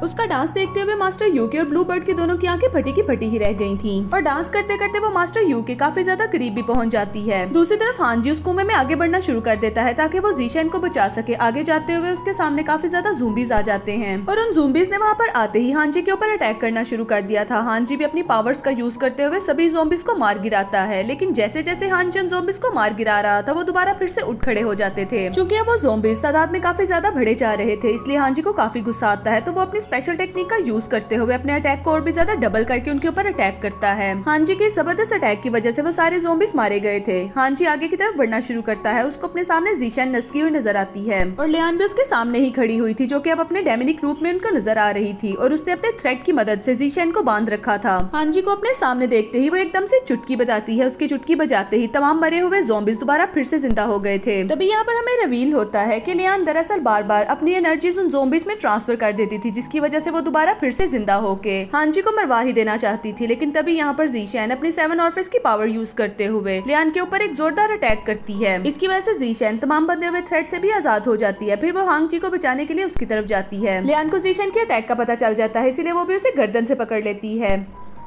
उसका डांस देखते हुए मास्टर यू के और ब्लू बर्ड की दोनों की आंखें फटी की फटी ही रह गई थीं। और डांस करते करते वो मास्टर यू के काफी ज्यादा करीब भी पहुंच जाती है। दूसरी तरफ हांग जी उस कुएं में आगे बढ़ना शुरू कर देता है ताकि वो जीशेन को बचा सके। आगे जाते हुए उसके सामने काफी ज्यादा ज़ूंबीज आ जाते हैं और उन ज़ूंबीज ने वहाँ पर आते ही हांग जी के ऊपर अटैक करना शुरू कर दिया था। हांग जी भी अपनी पावर्स का यूज करते हुए सभी ज़ॉम्बीज को मार गिराता है, लेकिन जैसे जैसे हांग जी उन ज़ॉम्बीज को मार गिरा रहा था वो दोबारा फिर से उठ खड़े हो जाते थे। चूंकि वो ज़ॉम्बीज तादाद में काफी ज्यादा बढ़े जा रहे थे, इसलिए हांग जी को काफी गुस्सा आता है। तो वो अपनी स्पेशल टेक्निक का यूज करते हुए अपने अटैक को और भी ज्यादा डबल करके उनके ऊपर अटैक करता है। हांग जी के जबरदस्त अटैक की वजह से वो सारे ज़ॉम्बीज मारे गए थे। हांग जी आगे की तरफ बढ़ना शुरू करता है। उसको अपने सामने जीशेन नचती हुई नजर आती है और लियान भी उसके सामने ही खड़ी हुई थी, जो कि अब अपने डेमोनिक रूप में उनको नजर आ रही थी और उसने अपने थ्रेड की मदद से जीशेन को बांध रखा था। हांग जी को अपने सामने देखते ही वो एकदम से चुटकी बजाती है। उसकी चुटकी बजाते ही तमाम मरे हुए ज़ॉम्बीज दोबारा फिर से जिंदा हो गए थे। तभी यहाँ पर हमें रिवील होता है कि लियान दरअसल बार बार अपनी एनर्जीज उन ज़ॉम्बीज में ट्रांसफर कर देती थी, जिसकी वजह से वो दोबारा फिर से जिंदा होके हांग जी को मरवा ही देना चाहती थी। लेकिन तभी यहाँ पर जीशेन अपनी 7 ऑर्फिस की पावर यूज करते हुए लियान के ऊपर एक जोरदार अटैक करती है। इसकी वजह से जीशेन तमाम बंधे हुए थ्रेड से भी आजाद हो जाती है। फिर वो हांग जी को बचाने के लिए उसकी तरफ जाती है। लियान को जीशेन के अटैक का पता चल जाता है, इसीलिए वो भी उसे गर्दन से पकड़ लेती है।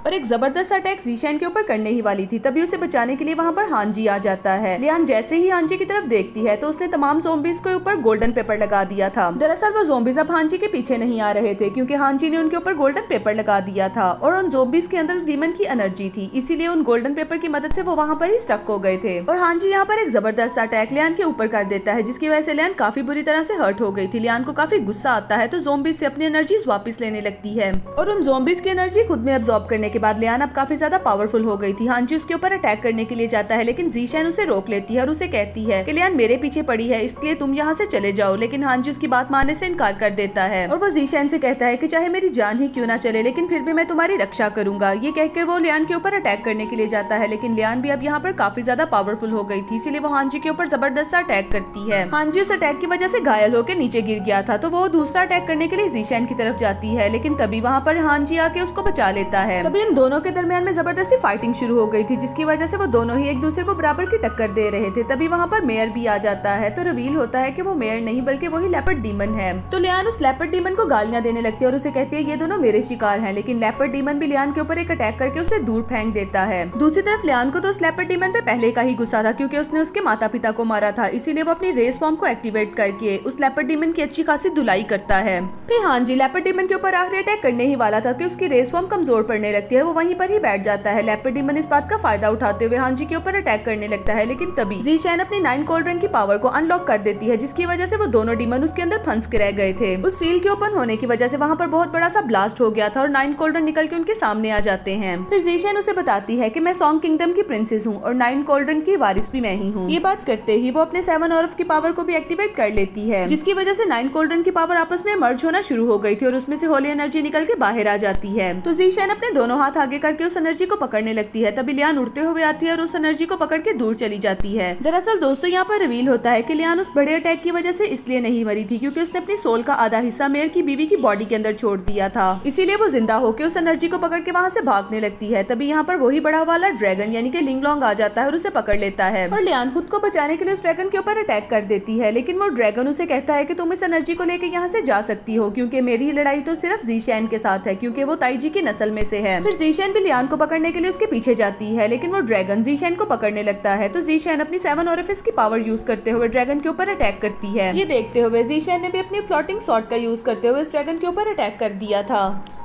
और एक जबरदस्त अटैक जीशैन के ऊपर करने ही वाली थी। तभी उसे बचाने के लिए वहाँ पर हांजी आ जाता है। लियान जैसे ही हांजी की तरफ देखती है तो उसने तमाम ज़ॉम्बीज के ऊपर गोल्डन पेपर लगा दिया था। दरअसल वो ज़ॉम्बीज अब हांजी के पीछे नहीं आ रहे थे क्योंकि हांजी ने उनके ऊपर गोल्डन पेपर लगा दिया था और उन ज़ॉम्बीज के अंदर डीमन की एनर्जी थी, इसीलिए उन गोल्डन पेपर की मदद से वो वहाँ पर ही स्टक हो गए थे। और हांजी यहाँ पर एक जबरदस्त अटैक लियान के ऊपर कर देता है, जिसकी वजह से लियान काफी बुरी तरह से हर्ट हो गई थी। लियान को काफी गुस्सा आता है तो ज़ॉम्बीज से अपनी एनर्जीज वापस लेने लगती है और उन ज़ॉम्बीज की एनर्जी खुद में अब्सॉर्ब करने के बाद लियान अब काफी ज्यादा पावरफुल हो गई थी। हांजी उसके ऊपर अटैक करने के लिए जाता है लेकिन जीशैन उसे रोक लेती है और उसे कहती है कि लियान मेरे पीछे पड़ी है, इसलिए तुम यहाँ से चले जाओ। लेकिन हांजी उसकी बात मानने से इनकार कर देता है और वो जीशैन से कहता है कि चाहे मेरी जान ही क्यों ना चले लेकिन फिर भी मैं तुम्हारी रक्षा करूंगा। ये कहकर वो लियान के ऊपर अटैक करने के लिए जाता है लेकिन लियान भी अब यहाँ पर काफी ज्यादा पावरफुल हो गई थी, इसीलिए वो हांजी के ऊपर जबरदस्त अटैक करती है। हांजी उस अटैक की वजह से घायल होकर नीचे गिर गया था तो वो दूसरा अटैक करने के लिए जीशैन की तरफ जाती है लेकिन तभी वहाँ पर हांजी आके उसको बचा लेता है। तभी इन दोनों के दरमियान में जबरदस्ती फाइटिंग शुरू हो गई थी, जिसकी वजह से वो दोनों ही एक दूसरे को बराबर की टक्कर दे रहे थे। तभी वहाँ पर मेयर भी आ जाता है तो रिवील होता है कि वो मेयर नहीं बल्कि वही लेपर्ड डीमन है। तो लियान उस लेपर्ड डीमन को गालियां देने लगती है और उसे कहती है ये दोनों मेरे शिकार हैं, लेकिन लेपर्ड डीमन भी लियान के ऊपर एक अटैक करके उसे दूर फेंक देता है। दूसरी तरफ लियान को तो उस लेपर्ड डीमन पे पहले का ही गुस्सा था क्योंकि उसने उसके माता पिता को मारा था, इसीलिए वो अपनी रेस फॉर्म को एक्टिवेट करके उस लेपर्ड डीमन की अच्छी खासी धुलाई करता है। फिर हांजी लेपर्ड डीमन के ऊपर आखिरी अटैक करने ही वाला था कि उसकी रेस फॉर्म कमजोर पड़ने लगती है, वो वहीं पर ही बैठ जाता है। लेपर्ड डीमन इस बात का फायदा उठाते हुए हांजी के ऊपर अटैक करने लगता है लेकिन तभी जीशैन अपनी 9 कोल्ड्रन की पावर को अनलॉक कर देती है, जिसकी वजह से वो दोनों डीमन उसके अंदर फंस के रह गए थे। उस सील के ओपन होने की वजह से वहाँ पर बहुत बड़ा सा ब्लास्ट हो गया था और 9 कोल्ड्रन निकल के उनके सामने आ जाते हैं। फिर जीशैन उसे बताती है कि मैं सॉन्ग किंगडम की प्रिंसेस हूँ और 9 कोल्ड्रन की वारिस भी मैं ही हूँ। ये बात करते ही वो अपने 7 ऑरफ की पावर को भी एक्टिवेट कर लेती है, जिसकी वजह से 9 कोल्ड्रन की पावर आपस में मर्ज होना शुरू हो गई थी और उसमें से होली एनर्जी निकल के बाहर आ जाती है। तो जीशैन अपने दोनों हाथ आगे करके उस एनर्जी को पकड़ने लगती है। तभी लियान उड़ते हुए आती है और उस एनर्जी को पकड़ के दूर चली जाती है। दरअसल दोस्तों यहाँ पर रिवील होता है कि लियान उस बड़े अटैक की वजह से इसलिए नहीं मरी थी क्योंकि उसने अपनी सोल का आधा हिस्सा मेयर की बीवी की बॉडी के अंदर छोड़ दिया था, इसीलिए वो जिंदा होकर उस एनर्जी को पकड़ के वहाँ से भागने लगती है। तभी यहाँ पर वही बड़ा वाला ड्रैगन यानी कि लिंगलोंग आ जाता है और उसे पकड़ लेता है और लियान खुद को बचाने के लिए उस ड्रैगन के ऊपर अटैक कर देती है, लेकिन वो ड्रैगन उसे कहता है कि तुम इस एनर्जी को लेकर यहाँ से जा सकती हो क्योंकि मेरी लड़ाई तो सिर्फ जीशैन के साथ है क्योंकि वो ताईजी की नस्ल में से है। फिर जीशैन भी लियान को पकड़ने के लिए उसके पीछे जाती है लेकिन वो ड्रैगन जीशैन को पकड़ने लगता है। तो जीशैन अपनी 7 ऑरिफिस की पावर यूज करते हुए ड्रैगन के ऊपर अटैक करती है। ये देखते हुए जीशैन ने भी अपनी फ्लोटिंग शॉट का यूज करते हुए इस ड्रैगन के ऊपर अटैक कर दिया था।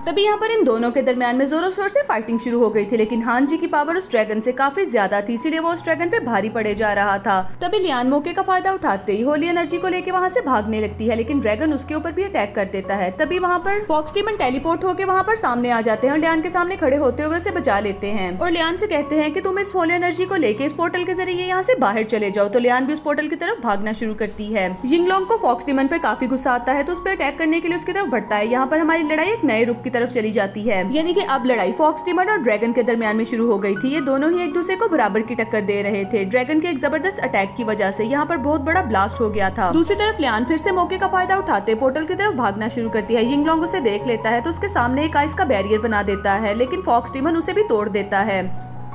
तभी यहाँ पर इन दोनों के दरमियान में जोरों शोर से फाइटिंग शुरू हो गई थी, लेकिन हांजी की पावर उस ड्रैगन से काफी ज्यादा थी, इसीलिए वो उस ड्रैगन पे भारी पड़े जा रहा था। तभी लियान मौके का फायदा उठाते ही होली एनर्जी को लेके वहाँ से भागने लगती है, लेकिन ड्रैगन उसके ऊपर भी अटैक कर देता है। तभी वहाँ पर फॉक्स डीमन टेलीपोर्ट होकर वहाँ पर सामने आ जाते हैं और लियान के सामने खड़े होते हुए उसे बचा लेते हैं और लियान से कहते हैं कि तुम इस होली एनर्जी को लेके इस पोर्टल के जरिए यहाँ से बाहर चले जाओ। तो लियान भी उस पोर्टल की तरफ भागना शुरू करती है। यिंगलोंग को फॉक्स डीमन पर काफी गुस्सा आता है तो उस पर अटैक करने के लिए उसकी तरफ बढ़ता है। यहाँ पर हमारी लड़ाई एक नए रूप की तरफ चली जाती है, यानी कि अब लड़ाई फॉक्स डीमन और ड्रैगन के दरमियान में शुरू हो गई थी। ये दोनों ही एक दूसरे को बराबर की टक्कर दे रहे थे। ड्रैगन के एक जबरदस्त अटैक की वजह से यहाँ पर बहुत बड़ा ब्लास्ट हो गया था। दूसरी तरफ लियान फिर से मौके का फायदा उठाते पोर्टल की तरफ भागना शुरू करती है। यिंगलोंग उसे देख लेता है तो उसके सामने एक आइस का बैरियर बना देता है, लेकिन फॉक्स डीमन उसे भी तोड़ देता है।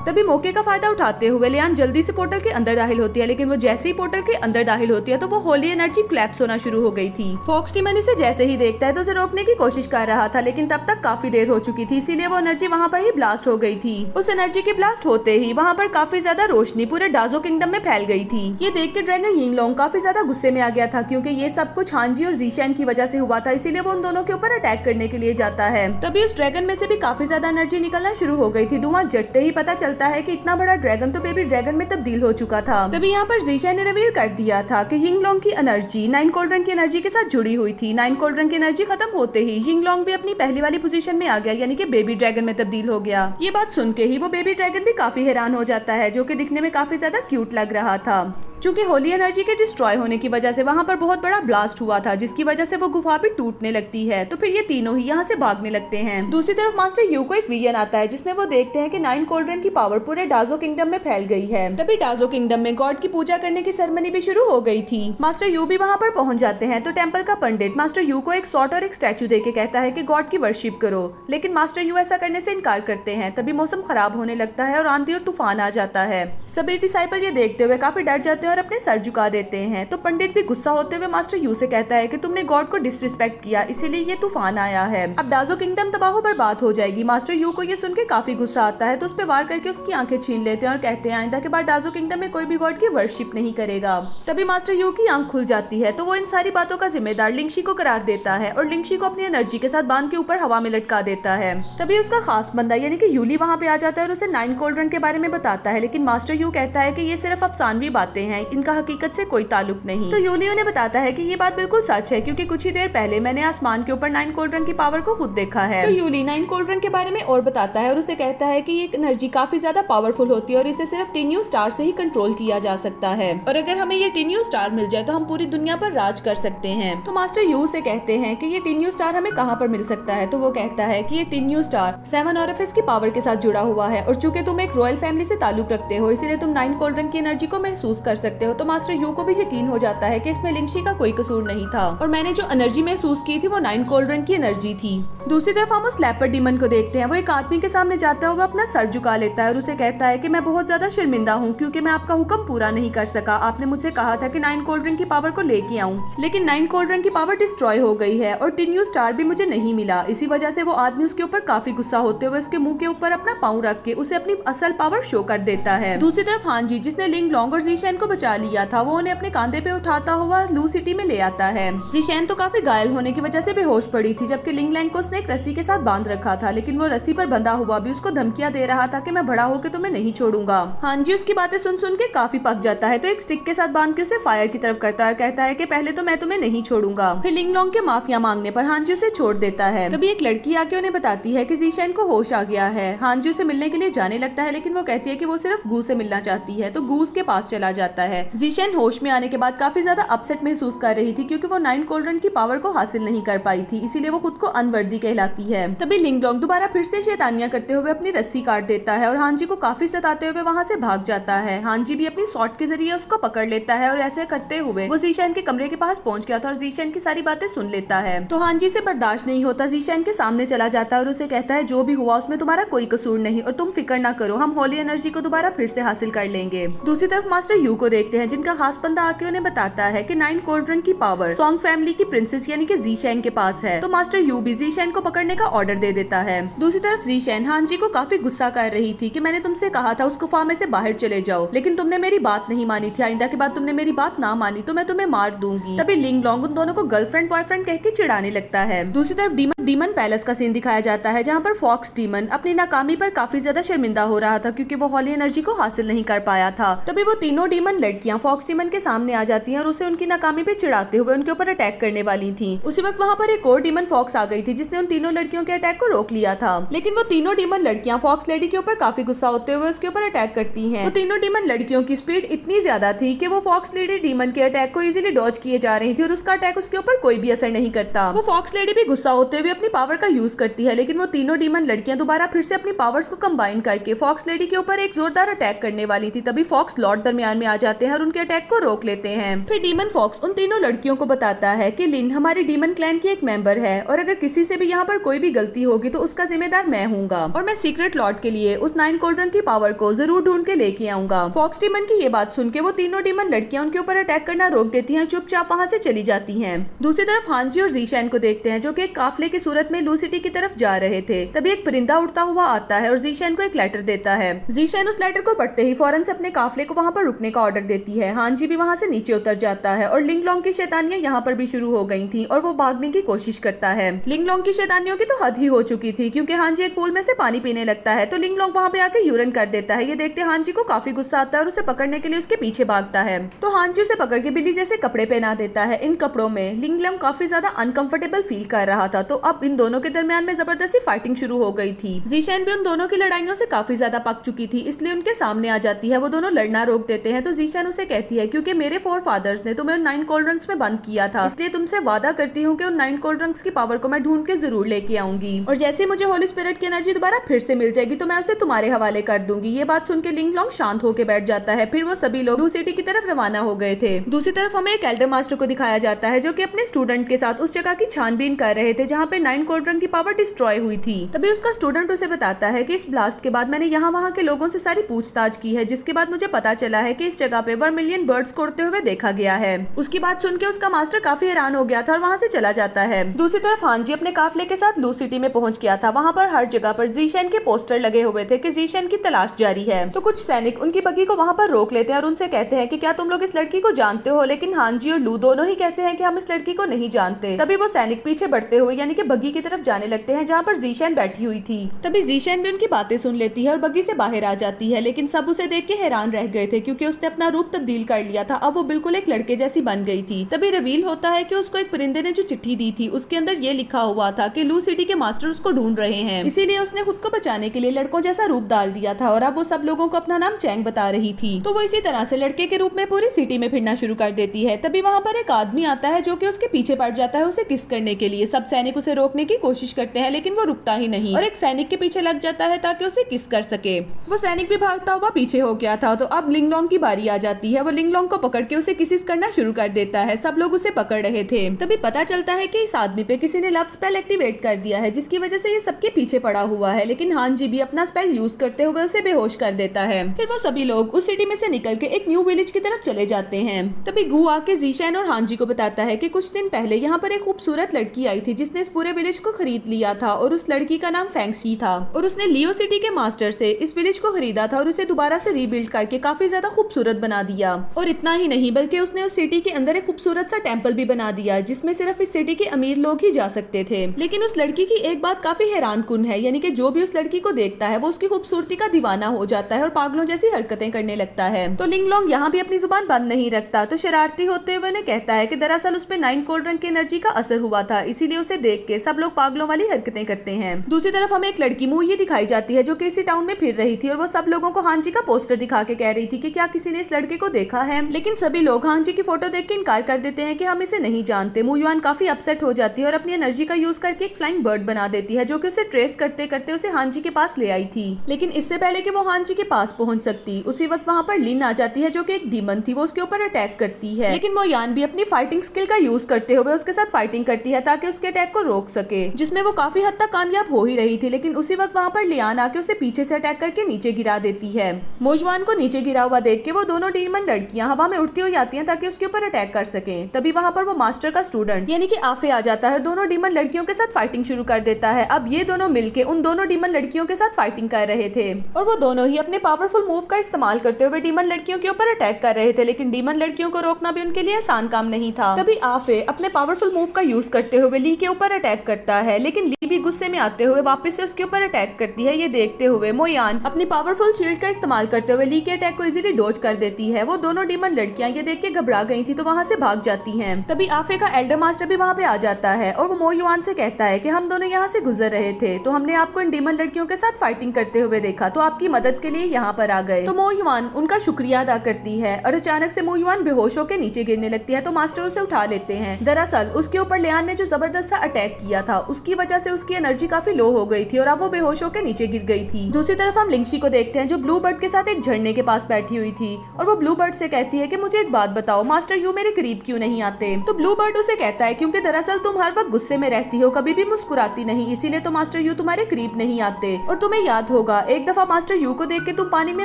तभी मौके का फायदा उठाते हुए लियान जल्दी से पोर्टल के अंदर दाखिल होती है, लेकिन वो जैसे ही पोर्टल के अंदर दाखिल होती है तो वो होली एनर्जी क्लैप्स होना शुरू हो गई थी। फॉक्स डीमन इसे जैसे ही देखता है तो उसे रोकने की कोशिश कर रहा था, लेकिन तब तक काफी देर हो चुकी थी, इसीलिए वो एनर्जी वहाँ पर ही ब्लास्ट हो गई थी। उस एनर्जी के ब्लास्ट होते ही वहाँ पर काफी ज्यादा रोशनी पूरे डाजो किंगडम में फैल गई थी। ये देख के ड्रैगन यिंगलोंग काफी ज्यादा गुस्से में आ गया था क्योंकि ये सब कुछ हांजी और जीशैन की वजह से हुआ था, इसीलिए वो उन दोनों के ऊपर अटैक करने के लिए जाता है। तभी उस ड्रैगन में से भी काफी ज्यादा एनर्जी निकलना शुरू हो गई थी। धुआं जटते ही पता चलता है कि इतना ड्रैगन तो बेबी ड्रैगन में तब्दील हो चुका था। तभी यहाँ पर जीशैन ने रिवील कर दिया था कि यिंगलोंग की एनर्जी 9 कोल्ड्रन की एनर्जी के साथ जुड़ी हुई थी। 9 कोल्ड्रन की एनर्जी खत्म होते ही यिंगलोंग भी अपनी पहली वाली पोजीशन में आ गया, यानी कि बेबी ड्रैगन में तब्दील हो गया। ये बात सुन के ही वो बेबी ड्रैगन भी काफी हैरान हो जाता है, जो कि दिखने में काफी ज्यादा क्यूट लग रहा था। चूंकि होली एनर्जी के डिस्ट्रॉय होने की वजह से वहाँ पर बहुत बड़ा ब्लास्ट हुआ था, जिसकी वजह से वो गुफा भी टूटने लगती है। तो फिर ये तीनों ही यहाँ से भागने लगते हैं। दूसरी तरफ मास्टर यू को एक विजन आता है, जिसमें वो देखते हैं कि 9 कोल्ड्रन की पावर पूरे डाजो किंगडम में फैल गई है। तभी डाजो किंगडम में गॉड की पूजा करने की सेरेमनी भी शुरू हो गई थी। मास्टर यू भी वहाँ पर पहुँच जाते हैं तो टेम्पल का पंडित मास्टर यू को एक सॉर्ट और एक स्टैचू देके कहता है कि गॉड की वर्शिप करो, लेकिन मास्टर यू ऐसा करने से इनकार करते हैं। तभी मौसम खराब होने लगता है और आंधी और तूफान आ जाता है। सभी डिसाइपल ये देखते हुए काफी डर जाते हैं और अपने सर झुका देते हैं। तो पंडित भी गुस्सा होते हुए मास्टर यू से कहता है कि तुमने गॉड को डिसरिस्पेक्ट किया, इसीलिए ये तूफान आया है। अब डाजो किंगडम तबाह बर्बाद हो जाएगी। मास्टर यू को ये सुन के काफी गुस्सा आता है, तो उस पर वार करके उसकी आंखें छीन लेते हैं और कहते हैं आइंदा के बाद डाजो किंगडम में कोई भी गॉड की वर्शिप नहीं करेगा। तभी मास्टर यू की आंख खुल जाती है, तो वो इन सारी बातों का जिम्मेदार लिंगशी को करार देता है और लिंगशी को अपनी एनर्जी के साथ बांध के ऊपर हवा में लटका देता है। तभी उसका खास बंदा यानी कि यूली वहाँ पे आ जाता है और उसे 9 कोल्ड्रन के बारे में बताता है, लेकिन मास्टर यू कहता है कि ये सिर्फ अफसानवी बातें हैं, इनका हकीकत से कोई ताल्लुक नहीं। तो यूली उन्हें बताता है कि ये बात बिल्कुल सच है, क्योंकि कुछ ही देर पहले मैंने आसमान के ऊपर 9 कोल्ड्रन की पावर को खुद देखा है। तो यूली 9 कोल्ड्रन के बारे में और बताता है और उसे कहता है कि ये एनर्जी काफी ज्यादा पावरफुल होती है और इसे सिर्फ टीन्यू स्टार से ही कंट्रोल किया जा सकता है, और अगर हमें ये टीन्यू स्टार मिल जाए तो हम पूरी दुनिया पर राज कर सकते हैं। तो मास्टर यू से कहते हैं कि ये टीन्यू स्टार हमें कहाँ पर मिल सकता है। तो वो कहता है कि ये टीन्यू स्टार 7 ऑरिफिस की पावर के साथ जुड़ा हुआ है, और चूंकि तुम एक रॉयल फैमिली से ताल्लुक रखते हो इसीलिए तुम 9 कोल्ड्रन की एनर्जी को महसूस कर सकते हो। तो मास्टर यू को भी यकीन हो जाता है कि इसमें लिंगशी का कोई कसूर नहीं था, और मैंने जो एनर्जी महसूस की थी वो 9 कोल्ड्रन की एनर्जी थी। दूसरी तरफ हम उस लेपर्ड डीमन को देखते हैं। वो एक आदमी के सामने जाता हुआ अपना सर झुका लेता है और उसे कहता है कि मैं बहुत ज्यादा शर्मिंदा हूँ, क्योंकि मैं आपका हुक्म पूरा नहीं कर सका। आपने मुझसे कहा था कि 9 कोल्ड्रन की पावर को लेके आऊं, लेकिन 9 कोल्ड्रन की पावर डिस्ट्रॉय हो गई है और टीन्यू स्टार भी मुझे नहीं मिला। इसी वजह से वो आदमी उसके ऊपर काफी गुस्सा होते हुए उसके मुंह के ऊपर अपना पाँव रख के उसे अपनी असल पावर शो कर देता है। दूसरी तरफ हांजी, जिसने लिंग लॉन्ग और जीशेन को बचा लिया था, वो उन्हें अपने कांधे पे उठाता हुआ लू सिटी में ले आता है। जीशेन तो काफी घायल होने की वजह से बेहोश पड़ी थी, जबकि लिंग लैंग को उसने एक रस्सी के साथ बांध रखा था, लेकिन वो रस्सी पर बंधा हुआ भी उसको धमकियां दे रहा था कि मैं बड़ा होकर तुम्हें नहीं छोड़ूंगा। हांजी उसकी बातें सुन सुन के काफी पक जाता है, तो एक स्टिक के साथ बांध के उसे फायर की तरफ करता है, कहता है कि पहले तो मैं तुम्हें नहीं छोड़ूंगा। फिर लिंग लॉन्ग के माफिया मांगने पर हांजी उसे छोड़ देता है। तभी एक लड़की आके उन्हें बताती है कि जीशेन को होश आ गया है। हांजी उसे मिलने के लिए जाने लगता है, लेकिन वो कहती है कि वो सिर्फ गू से मिलना चाहती है, तो गू उसके पास चला जाता है। जीशेन होश में आने के बाद काफी ज्यादा अपसेट महसूस कर रही थी, क्योंकि वो 9 कोल्ड्रन की पावर को हासिल नहीं कर पाई थी, इसीलिए वो खुद को अनवर्दी कहलाती है। तभी लिंग लॉन्ग दोबारा फिर से शैतानियां करते हुए अपनी रस्सी काट देता है और हांजी को काफी सताते हुए वहाँ से भाग जाता है। हांजी भी अपनी शॉट के जरिए उसको पकड़ लेता है, और ऐसे करते हुए वो जीशेन के कमरे के पास पहुंच गया था और जीशेन की सारी बातें सुन लेता है। तो हांजी से बर्दाश्त नहीं होता, जीशेन के सामने चला जाता है और उसे कहता है जो भी हुआ उसमें तुम्हारा कोई कसूर नहीं, और तुम फिक्र ना करो, हम होली एनर्जी को दोबारा फिर से हासिल कर लेंगे। दूसरी तरफ मास्टर यू को देखते हैं, जिनका खास बंदा आके उन्हें बताता है कि 9 कोल्ड्रन की पावर सॉन्ग फैमिली की प्रिंसेस यानी कि जीशेन के पास है। तो मास्टर यू भी जीशेन को पकड़ने का ऑर्डर दे देता है। दूसरी तरफ जीशेन हांजी को काफी गुस्सा कर रही थी कि मैंने तुमसे कहा था उस गुफा में से बाहर चले जाओ, लेकिन तुमने मेरी बात नहीं मानी थी। आइंदा के बाद तुमने मेरी बात ना मानी तो मैं तुम्हें मार दूंगी। तभी लिंग लॉन्ग उन दोनों को गर्लफ्रेंड बॉयफ्रेंड कह के चिढ़ाने लगता है। दूसरी तरफ डीमन पैलेस का सीन दिखाया जाता है, जहाँ पर फॉक्स डीमन अपनी नाकामी पर काफी ज्यादा शर्मिंदा हो रहा था, क्योंकि वो हॉली एनर्जी को हासिल नहीं कर पाया था। तभी वो तीनों डीमन लड़कियां फॉक्स डीमन के सामने आ जाती हैं और उसे उनकी नाकामी पे चिढ़ाते हुए उनके ऊपर अटैक करने वाली थी। उसी वक्त वहाँ पर एक और डीमन फॉक्स आ गई थी, जिसने उन तीनों लड़कियों के अटैक को रोक लिया था, लेकिन वो तीनों डीमन लड़कियां फॉक्स लेडी के ऊपर काफी गुस्सा होते हुए उसके ऊपर अटैक करती हैं। वो तीनों डीमन लड़कियों की स्पीड इतनी ज्यादा थी कि वो फॉक्स लेडी डीमन के अटैक को इजीली डॉज किए जा रही थी और उसका अटैक उसके ऊपर कोई भी असर नहीं करता। वो फॉक्स लेडी भी गुस्सा होते हुए अपनी पावर का यूज करती है, लेकिन वो तीनों डीमन लड़कियां दोबारा फिर से अपनी पावर्स को कंबाइन करके फॉक्स लेडी के ऊपर एक जोरदार अटैक करने वाली थी। तभी फॉक्स लॉर्ड दरमियान में आ जाते हैं और उनके अटैक को रोक लेते हैं। फिर डीमन फॉक्स उन तीनों लड़कियों को बताता है कि लिन हमारी डीमन क्लैन की एक मेंबर है, और अगर किसी से भी यहाँ पर कोई भी गलती होगी तो उसका जिम्मेदार मैं हूँगा, और मैं सीक्रेट लॉर्ड के लिए उस 9 कोल्ड्रन की पावर को जरूर ढूंढ के लेके आऊंगा। फॉक्स डीमन की ये बात सुन के वो तीनों डीमन लड़कियां उनके ऊपर अटैक करना रोक देती हैं, चुपचाप वहाँ से चली जाती हैं। दूसरी तरफ हांजी और जीशेन को देखते हैं, जो कि एक काफिले की सूरत में लू सिटी की तरफ जा रहे थे। तभी एक परिंदा उड़ता हुआ आता है और जीशेन को एक लेटर देता है। जीशेन उस लेटर को पढ़ते ही फौरन से अपने काफिले को वहाँ पर रुकने का ऑर्डर देती है। हांजी भी वहाँ से नीचे उतर जाता है और लिंग लॉन्ग की शैतानियां यहाँ पर भी शुरू हो गई थी और वो भागने की कोशिश करता है। लिंग लॉन्ग की शैतानियों की तो हद ही हो चुकी थी, क्योंकि हांजी एक पूल में से पानी पीने लगता है, तो लिंग लॉन्ग वहाँ पे आके यूरिन कर देता है। ये देखते हांजी को काफी गुस्सा आता है और उसे पकड़ने के लिए उसके पीछे भागता है। तो हांजी उसे पकड़ के बिल्ली जैसे कपड़े पहना देता है। इन कपड़ों में लिंग लॉन्ग काफी ज्यादा अनकंफर्टेबल फील कर रहा था, तो अब इन दोनों के दरमियान में जबरदस्ती फाइटिंग शुरू हो गई थी। जीशेन भी उन दोनों की लड़ाइयों से काफी ज्यादा पक चुकी थी, इसलिए उनके सामने आ जाती है। वो दोनों लड़ना रोक देते हैं, तो जीशेन उसे कहती है क्योंकि मेरे फोर फादर्स ने तुम्हें उन 9 कोल्ड्रंक्स में बंद किया था, इसलिए तुमसे वादा करती हूँ कि उन 9 कोल्ड्रंक्स की पावर को मैं ढूंढ के जरूर लेके आऊंगी, और जैसे मुझे होली स्पिरिट की एनर्जी दोबारा फिर से मिल जाएगी तो मैं उसे तुम्हारे हवाले कर दूंगी। ये बात सुन के लिंग लॉन्ग शांत होकर बैठ जाता है। फिर वो सभी लोग ब्लू सिटी की तरफ रवाना हो गए थे। दूसरी तरफ हमें एक एल्डर मास्टर को दिखाया जाता है, जो कि अपने स्टूडेंट के साथ उस जगह की छानबीन कर रहे थे जहाँ पे में 9 कोल्ड्रन की पावर डिस्ट्रॉय हुई थी। तभी उसका स्टूडेंट उसे बताता है कि इस ब्लास्ट के बाद मैंने यहाँ वहाँ के लोगों से सारी पूछताछ की है, जिसके बाद मुझे पता चला है कि इस जगह पे वर्मिलियन बर्ड्स को उड़ते हुए देखा गया है। उसकी बात सुन के उसका मास्टर काफी हैरान हो गया था और वहाँ से चला जाता है। दूसरी तरफ हांजी अपने काफिले के साथ लू सिटी में पहुंच गया था। वहाँ पर हर जगह पर जीशेन के पोस्टर लगे हुए थे कि जीशेन की तलाश जारी है। तो कुछ सैनिक उनकी बग्गी को वहाँ पर रोक लेते हैं और उनसे कहते हैं कि क्या तुम लोग इस लड़की को जानते हो, लेकिन हांजी और लू दोनों ही कहते हैं कि हम इस लड़की को नहीं जानते। तभी वो सैनिक पीछे बढ़ते हुए यानी कि बग्गी की तरफ जाने लगते हैं जहाँ पर जीशेन बैठी हुई थी। तभी जीशेन भी उनकी बातें सुन लेती है और बग्गी से बाहर आ जाती है, लेकिन सब उसे देख के हैरान रह गए थे क्योंकि उसने अपना रूप तब्दील कर लिया था। अब वो बिल्कुल एक लड़के जैसी बन गई थी। तभी रिवील होता है कि उसको एक परिंदे ने जो चिट्ठी दी थी उसके अंदर ये लिखा हुआ था कि लू सिटी के मास्टर उसको ढूंढ रहे हैं, इसीलिए उसने खुद को बचाने के लिए लड़कों जैसा रूप डाल दिया था और अब वो सब लोगों को अपना नाम चैंग बता रही थी। तो वो इसी तरह से लड़के के रूप में पूरी सिटी में फिरना शुरू कर देती है। तभी वहाँ पर एक आदमी आता है जो कि उसके पीछे पड़ जाता है उसे किस करने के लिए। सब सैनिक उसे रोकने की कोशिश करते हैं लेकिन वो रुकता ही नहीं और एक सैनिक के पीछे लग जाता है ताकि उसे किस कर सके। वो सैनिक भी भागता हुआ पीछे हो गया था। तो अब लिंगलोंग की बारी आ जाती है। वो लिंगलोंग को पकड़ के उसे किसिस करना शुरू कर देता है। सब लोग उसे पकड़ रहे थे। तभी पता चलता है कि इस आदमी पे किसी ने लव स्पेल एक्टिवेट कर दिया है, जिसकी वजह से ये सबके पीछे पड़ा हुआ है। लेकिन हांजी भी अपना स्पेल यूज करते हुए उसे बेहोश कर देता है। फिर वो सभी लोग उस सिटी में से निकल के एक न्यू विलेज की तरफ चले जाते हैं। तभी गु आके जीशेन और हांजी को बताता है कि कुछ दिन पहले यहाँ पर एक खूबसूरत लड़की आई थी जिसने इस पूरे विलेज को खरीद लिया था और उस लड़की का नाम फेंगशी था और उसने लियो सिटी के मास्टर से इस विलेज को खरीदा था और उसे दोबारा से रीबिल्ड करके काफी ज्यादा खूबसूरत बना दिया। और इतना ही नहीं बल्कि उसने उस सिटी के अंदर एक खूबसूरत सा टेम्पल भी बना दिया जिसमें सिर्फ इस सिटी के अमीर लोग ही जा सकते थे। लेकिन उस लड़की की एक बात काफी हैरान कुन है, यानी कि जो भी उस लड़की को देखता है वो उसकी खूबसूरती का दीवाना हो जाता है और पागलों जैसी हरकतें करने लगता है। तो लिंगलोंग यहाँ भी अपनी जुबान बंद नहीं रखता। तो शरारती होते हुए ने कहता है कि दरअसल उस पे 9 कोल्ड्रन की एनर्जी का असर हुआ था, इसीलिए उसे देख के सब लोग पागलों वाली हरकतें करते हैं। दूसरी तरफ हमें एक लड़की मुंह ये दिखाई जाती है जो कि इसी टाउन में फिर रही थी और वो सब लोगों को हांजी का पोस्टर दिखा के कह रही थी कि क्या किसी ने इस लड़के को देखा है। लेकिन सभी लोग हांजी की फोटो देख के इनकार कर देते हैं कि हम इसे नहीं जानते। मुयुआन काफी अपसेट हो जाती है और अपनी एनर्जी का यूज करके एक फ्लाइंग बर्ड बना देती है जो कि उसे ट्रेस करते करते उसे हांजी के पास ले आई थी। लेकिन इससे पहले कि वो हांजी के पास पहुंच सकती उसी वक्त वहाँ पर लिन आ जाती है जो कि एक डीमन थी। वो उसके ऊपर अटैक करती है, लेकिन मुयुआन भी अपनी फाइटिंग स्किल का यूज करते हुए उसके साथ फाइटिंग करती है ताकि उसके अटैक को रोक सके, जिसमें वो काफी हद तक कामयाब हो ही रही थी। लेकिन उसी वक्त वहाँ पर लियान आके उसे पीछे से अटैक करके नीचे गिरा देती है। मोजुआन को नीचे गिरा हुआ देख के वो दोनों डीमन लड़कियां हवा में उड़ती हुई आती हैं ताकि उसके ऊपर अटैक कर सकें। तभी वहाँ पर वो मास्टर का स्टूडेंट यानी कि आफे आ जाता है और दोनों डीमन लड़कियों के साथ फाइटिंग शुरू कर देता है। अब ये दोनों मिलके उन दोनों डीमन लड़कियों के साथ फाइटिंग कर रहे थे और वो दोनों ही अपने पावरफुल मूव का इस्तेमाल करते हुए डीमन लड़कियों के ऊपर अटैक कर रहे थे। लेकिन डीमन लड़कियों को रोकना भी उनके लिए आसान काम नहीं था। तभी आफे अपने पावरफुल मूव का यूज करते हुए ली के ऊपर अटैक करता है, लेकिन ली भी गुस्से में आते हुए वापस से उसके ऊपर अटैक करती है। ये देखते हुए मोयान अपनी पावरफुल शील्ड का इस्तेमाल करते हुए ली के अटैक को इजीली डॉज कर देती है। वो दोनों डीमन लड़कियां ये देख के घबरा गई थी तो वहाँ से भाग जाती हैं। तभी आफे का एल्डर मास्टर भी वहाँ पे आ जाता है और वो मोयुआन से कहता है कि हम दोनों यहाँ से गुजर रहे थे तो हमने आपको इन डीमन लड़कियों के साथ फाइटिंग करते हुए देखा तो आपकी मदद के लिए यहाँ पर आ गए। तो मोयुआन उनका शुक्रिया अदा करती है और अचानक से मोयुआन बेहोश होकर नीचे गिरने लगती है तो मास्टर उसे उठा लेते हैं। दरअसल उसके ऊपर लियान ने जो जबरदस्त अटैक किया था उसकी वजह से उसकी एनर्जी काफी लो हो गई थी और अब वो बेहोश होकर नीचे गिर गई थी। दूसरी तरफ हम लिंगशी को देखते हैं जो ब्लू बर्ड के साथ एक झरने के पास बैठी हुई थी और वो ब्लू बर्ड से कहती है कि मुझे एक बात बताओ, मास्टर यू मेरे करीब क्यों नहीं आते। तो ब्लू बर्ड उसे कहता है क्योंकि दरअसल तुम हर वक्त गुस्से में रहती हो, कभी भी मुस्कुराती नहीं, इसीलिए तो मास्टर यू तुम्हारे करीब नहीं आते। और तुम्हें याद होगा एक दफा मास्टर यू को देख के तुम पानी में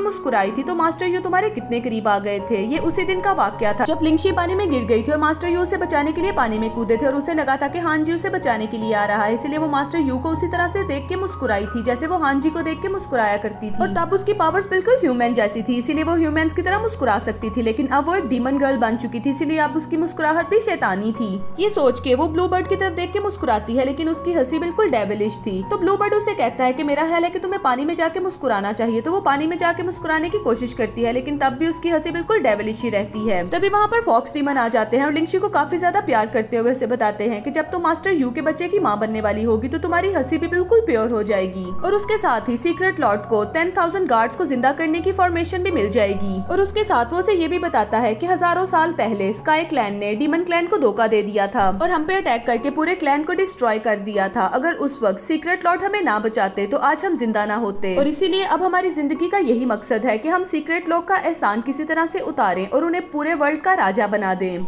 मुस्कुराई थी तो मास्टर यू तुम्हारे कितने करीब आ गए थे। ये उसी दिन का वाकया था जब लिंगशी पानी में गिर गई थी और मास्टर यू उसे बचाने के लिए पानी में कूदे थे और उसे लगा था कि हांजी उसे बचाने के लिए आ रहा है, इसलिए वो मास्टर यू को उसी तरह से देख के मुस्कुराई थी जैसे वो हांजी को देख के मुस्कुराया करती थी। और तब उसकी पावर्स बिल्कुल ह्यूमन जैसी थी, इसीलिए वो ह्यूमंस की तरह मुस्कुरा सकती थी। लेकिन अब वो एक डीमन गर्ल बन चुकी थी, इसीलिए अब उसकी मुस्कुराहट भी शैतानी थी। ये सोच के वो ब्लू बर्ड की तरफ देख के मुस्कुराती है, लेकिन उसकी हंसी बिल्कुल डेविलिश थी। तो ब्लू बर्ड उसे कहता है कि मेरा ख्याल है कि तुम्हें पानी में जाके मुस्कुराना चाहिए। तो वो पानी में जाके मुस्कुराने की कोशिश करती है, लेकिन तब भी उसकी हंसी बिल्कुल डेविलिश ही रहती है। तभी वहाँ पर फॉक्स डीमन आ जाते हैं और लिंगशी को काफी ज्यादा प्यार करते हुए उसे बताते हैं कि जब तुम मास्टर यू के बच्चे की माँ बनने वाली होगी तो तुम्हारी हंसी भी बिल्कुल प्योर हो जाएगी। और उसके साथ ही सीक्रेट लॉर्ड को 10,000 गार्ड्स को जिंदा करने की फॉर्मेशन भी मिल जाएगी। और उसके साथ वो उसे ये भी बताता है कि हजारों साल पहले स्काई क्लैन ने डीमन क्लैन को धोखा दे दिया था और हम पे अटैक करके पूरे क्लैन को डिस्ट्रॉय कर दिया था। अगर उस वक्त सीक्रेट लॉर्ड हमें ना बचाते तो आज हम जिंदा ना होते। और इसीलिए अब हमारी जिंदगी का यही मकसद है कि हम सीक्रेट लॉर्ड का एहसान किसी तरह से उतारें और उन्हें पूरे वर्ल्ड का राजा बना दें।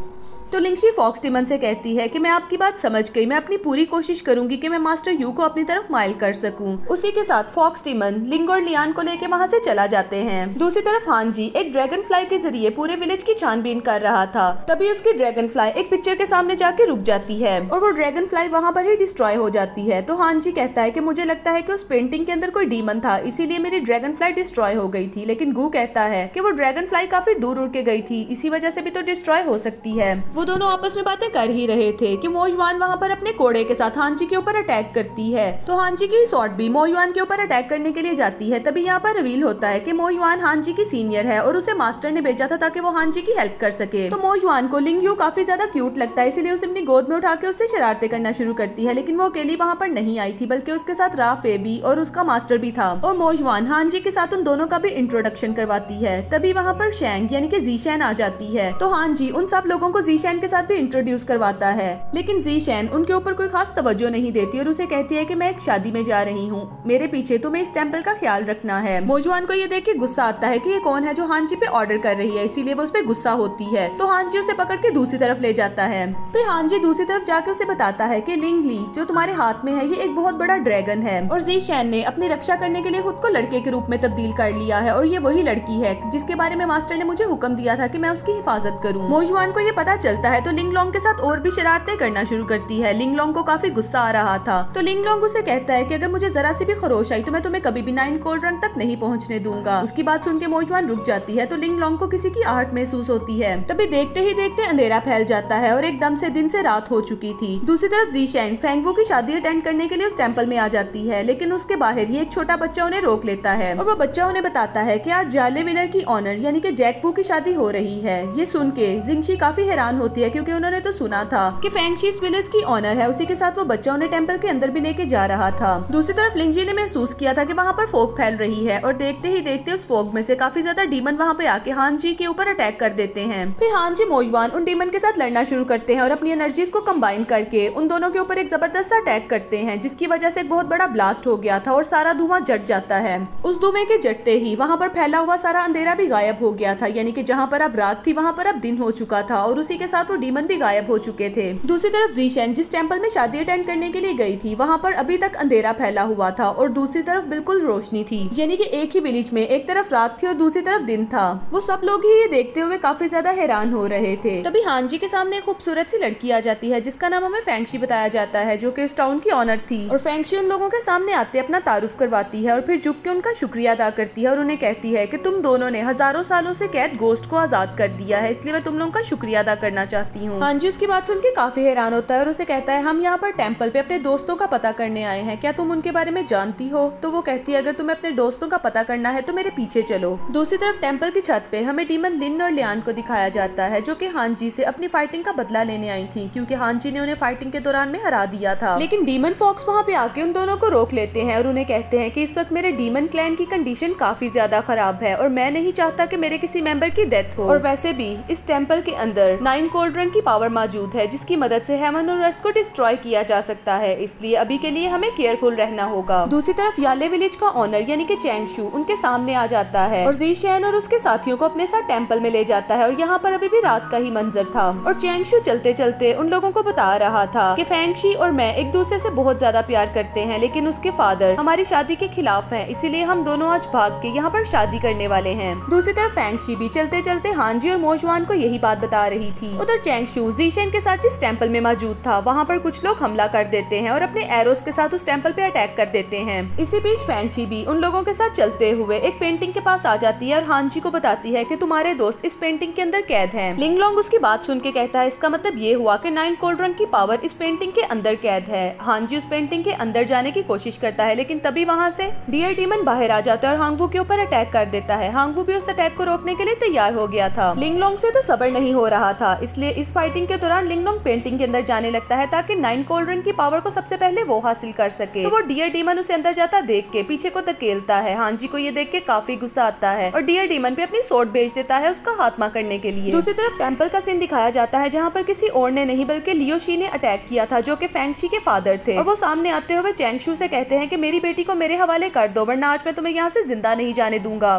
तो लिंगशी फॉक्स डीमन से कहती है कि मैं आपकी बात समझ गई, मैं अपनी पूरी कोशिश करूंगी कि मैं मास्टर यू को अपनी तरफ माइल कर सकूं। उसी के साथ फॉक्स डीमन लिंग और लियान को लेके वहाँ से चला जाते हैं। दूसरी तरफ हांजी एक ड्रैगन फ्लाई के जरिए पूरे विलेज की छानबीन कर रहा था। तभी उसकी ड्रैगन फ्लाई एक पिक्चर के सामने जाके रुक जाती है और वो ड्रैगन फ्लाई वहाँ पर ही डिस्ट्रॉय हो जाती है। तो हांजी कहता है कि मुझे लगता है कि उस पेंटिंग के अंदर कोई डीमन था, इसीलिए मेरी ड्रैगन फ्लाई डिस्ट्रॉय हो गई थी। लेकिन गू कहता है कि वो ड्रैगन फ्लाई काफी दूर उड़ के गई थी, इसी वजह से भी तो डिस्ट्रॉय हो सकती है। वो दोनों आपस में बातें कर ही रहे थे कि मोयुआन वहाँ पर अपने कोड़े के साथ हांजी के ऊपर अटैक करती है। तो हांजी की स्वॉर्ड भी मोयुआन के ऊपर अटैक करने के लिए जाती है। तभी यहाँ पर रिवील होता है कि मोयुआन हांजी की सीनियर है और उसे मास्टर ने भेजा था ताकि वो हांजी की हेल्प कर सके। तो मोयुआन को लिंग यू काफी ज्यादा क्यूट लगता है, इसलिए उसे अपनी गोद में उठा के उससे शरारतें करना शुरू करती है। लेकिन वो अकेली वहाँ पर नहीं आई थी, बल्कि उसके साथ रा फेबी और उसका मास्टर भी था। और मोयुआन हांजी के साथ उन दोनों का भी इंट्रोडक्शन करवाती है। तभी वहाँ पर शैंग यानी कि ज़ीशैन आ जाती है। तो हांजी उन सब लोगों को ज़ीशैन के साथ भी इंट्रोड्यूस करवाता है। लेकिन ज़ीशैन उनके ऊपर कोई खास तवज्जो नहीं देती और उसे कहती है कि मैं एक शादी में जा रही हूँ, मेरे पीछे तुम्हें इस टेम्पल का ख्याल रखना है। मोयुआन को ये देख के गुस्सा आता है कि ये कौन है जो हांजी पे ऑर्डर कर रही है, इसीलिए वो उस पे गुस्सा होती है। तो हांजी उसे पकड़ के दूसरी तरफ ले जाता है। फिर हांजी दूसरी तरफ जाके उसे बताता है कि लिंग ली जो तुम्हारे हाथ में है ये एक बहुत बड़ा ड्रैगन है और ज़ीशैन ने अपनी रक्षा करने के लिए खुद को लड़के के रूप में तब्दील कर लिया है और ये वही लड़की है जिसके बारे में मास्टर ने मुझे हुक्म दिया था कि मैं उसकी हिफाजत करूं। मोयुआन को ये पता चलता है तो लिंगलोंग के साथ और भी शरारतें करना शुरू करती है। लिंगलोंग को काफी गुस्सा आ रहा था। तो लिंगलोंग उसे कहता है कि अगर मुझे जरा सी भी खरोश आई तो मैं तुम्हें कभी भी 9 कोल्ड रंग तक नहीं पहुंचने दूंगा। उसकी बात सुन के मोयुआन रुक जाती है। तो लिंगलोंग को किसी की आहट महसूस होती है। तभी देखते ही देखते अंधेरा फैल जाता है और एकदम से दिन से रात हो चुकी थी। दूसरी तरफ ज़ीशैन फेंगवू की शादी अटेंड करने के लिए उस टेम्पल में आ जाती है, लेकिन उसके बाहर ही एक छोटा बच्चा उन्हें रोक लेता है और वो बच्चा उन्हें बताता है कि आज जाले विलर की ऑनर यानी कि जैक वू की शादी हो रही है। ये सुन के जिंगशी काफी हैरान होती है क्योंकि उन्होंने तो सुना था कि फेंगशी इस विलेज की ऑनर है। उसी के साथ वो बच्चा उन्हें टेम्पल के अंदर भी लेके जा रहा था। दूसरी तरफ लिंगजी ने महसूस किया था कि वहाँ पर फोग फैल रही है और देखते ही देखते उस फोग में से काफी ज्यादा डीमन वहाँ पे आके हांजी के ऊपर अटैक कर देते हैं। फिर हांजी मोयुआन उन डीमन के साथ लड़ना शुरू करते हैं और अपनी एनर्जीज को कंबाइन करके उन दोनों के ऊपर एक जबरदस्त अटैक करते हैं, जिसकी वजह से एक बहुत बड़ा ब्लास्ट हो गया था और सारा धुआं जट जाता है। उस धुएं के जटते ही वहाँ पर फैला हुआ सारा अंधेरा भी गायब हो गया था, यानी कि जहाँ पर अब रात थी वहाँ पर अब दिन हो चुका था और उसी के साथ वो डीमन भी गायब हो चुके थे। दूसरी तरफ ज़ीशैन जिस टेम्पल में शादी अटेंड करने के लिए गई थी वहाँ पर अभी तक अंधेरा फैला हुआ था और दूसरी तरफ बिल्कुल रोशनी थी, यानी कि एक ही विलेज में एक तरफ रात थी और दूसरी तरफ दिन था। वो सब लोग ही ये देखते हुए काफी ज्यादा हैरान हो रहे थे। तभी हांजी के सामने एक खूबसूरत सी लड़की आ जाती है जिसका नाम हमें फेंगशी बताया जाता है, जो कि इस टाउन की ऑनर थी। और फेंगशी उन लोगों के सामने आते अपना तारुफ करवाती है और फिर झुक के उनका शुक्रिया अदा करती है और उन्हें कहती है कि तुम दोनों ने हजारों सालों से कैद गोस्ट को आजाद कर दिया है, इसलिए मैं तुम लोगों का शुक्रिया अदा करना चाहती हूँ। हांजी उसकी बात सुन के काफी हैरान होता है और उसे कहता है हम यहाँ पर टेम्पल पे अपने दोस्तों का पता करने आए हैं, क्या तुम उनके बारे में जानती हो? तो वो कहती है अगर तुम्हें अपने दोस्तों का पता करना है तो मेरे पीछे चलो। दूसरी तरफ टेम्पल की छत पे हमें डीमन लिन और लियान को दिखाया जाता है, जो कि हांजी से अपनी फाइटिंग का बदला लेने आई थी, क्योंकि हांजी ने उन्हें फाइटिंग के दौरान में हरा दिया था। लेकिन डीमन फॉक्स वहाँ पे आके उन दोनों को रोक लेते हैं और उन्हें कहते हैं कि इस वक्त मेरे डीमन क्लैन की कंडीशन काफी ज्यादा खराब है और मैं नहीं चाहता कि मेरे किसी मेंबर की डेथ हो। और वैसे भी इस टेम्पल के अंदर 9 कोल्ड रंग की पावर मौजूद है जिसकी मदद से हेवन और अर्थ को डिस्ट्रॉय किया जा सकता है, इसलिए अभी के लिए हमें केयरफुल रहना होगा। दूसरी तरफ याले विलेज का ऑनर यानी कि चैंगशू उनके सामने आ जाता है और ज़ीशैन और उसके साथियों को अपने साथ टेम्पल में ले जाता है और यहाँ पर अभी भी रात का ही मंजर था और चैंगशू चलते चलते उन लोगों को बता रहा था कि फेंगशी और मैं एक दूसरे से बहुत ज्यादा प्यार करते हैं, लेकिन उसके फादर हमारी शादी के खिलाफ हैं, इसीलिए हम दोनों आज भाग के यहाँ पर शादी करने वाले हैं। दूसरी तरफ फेंगशी भी चलते चलते हांजी और मोजुआन को यही बात बता रही थी। उधर चैंगशू ज़ीशैन के साथ जिस टेम्पल में मौजूद था वहाँ पर कुछ लोग हमला कर देते हैं और अपने एरोस के साथ उस टेम्पल पे अटैक कर देते हैं। इसी बीच फेंगशी भी उन लोगों के साथ चलते हुए एक पेंटिंग के पास आ जाती है और हांजी को बताती है कि तुम्हारे दोस्त इस पेंटिंग के अंदर कैद हैं। लिंगलोंग उसकी बात सुन के कहता है इसका मतलब ये हुआ कि 9 कोल्ड रंग की पावर इस पेंटिंग के अंदर कैद है। हांजी उस पेंटिंग के अंदर जाने की कोशिश करता है, लेकिन तभी वहाँ से डियर डीमन बाहर आ जाता है और हांगवू के ऊपर अटैक कर देता है। हांगवू भी उस अटैक को रोकने के लिए तैयार हो गया था। लिंगलोंग से तो सब्र नहीं हो रहा था, इसलिए इस फाइटिंग के दौरान लिंगलोंग पेंटिंग के अंदर जाने लगता है ताकि 9 कोल्ड रंग की पावर को सबसे पहले वो हासिल कर सके। तो वो डियर डीमन उसे अंदर जाता देख के पीछे को धकेलता है। हांजी को ये देख के काफी गुस्सा आता है और डियर डीमन पे अपनी सोर्ड भेज देता है उसका खात्मा करने के लिए। दूसरी तरफ टेम्पल का सीन दिखाया जाता है जहाँ पर किसी और ने नहीं बल्कि लियो शी ने अटैक किया था, जो कि फेंगशी के फादर थे। और वो सामने आते हुए चैंगशू से कहते हैं कि मेरी बेटी को मेरे हवाले कर दो, वरना आज मैं तुम्हें यहाँ से जिंदा नहीं जाने दूंगा।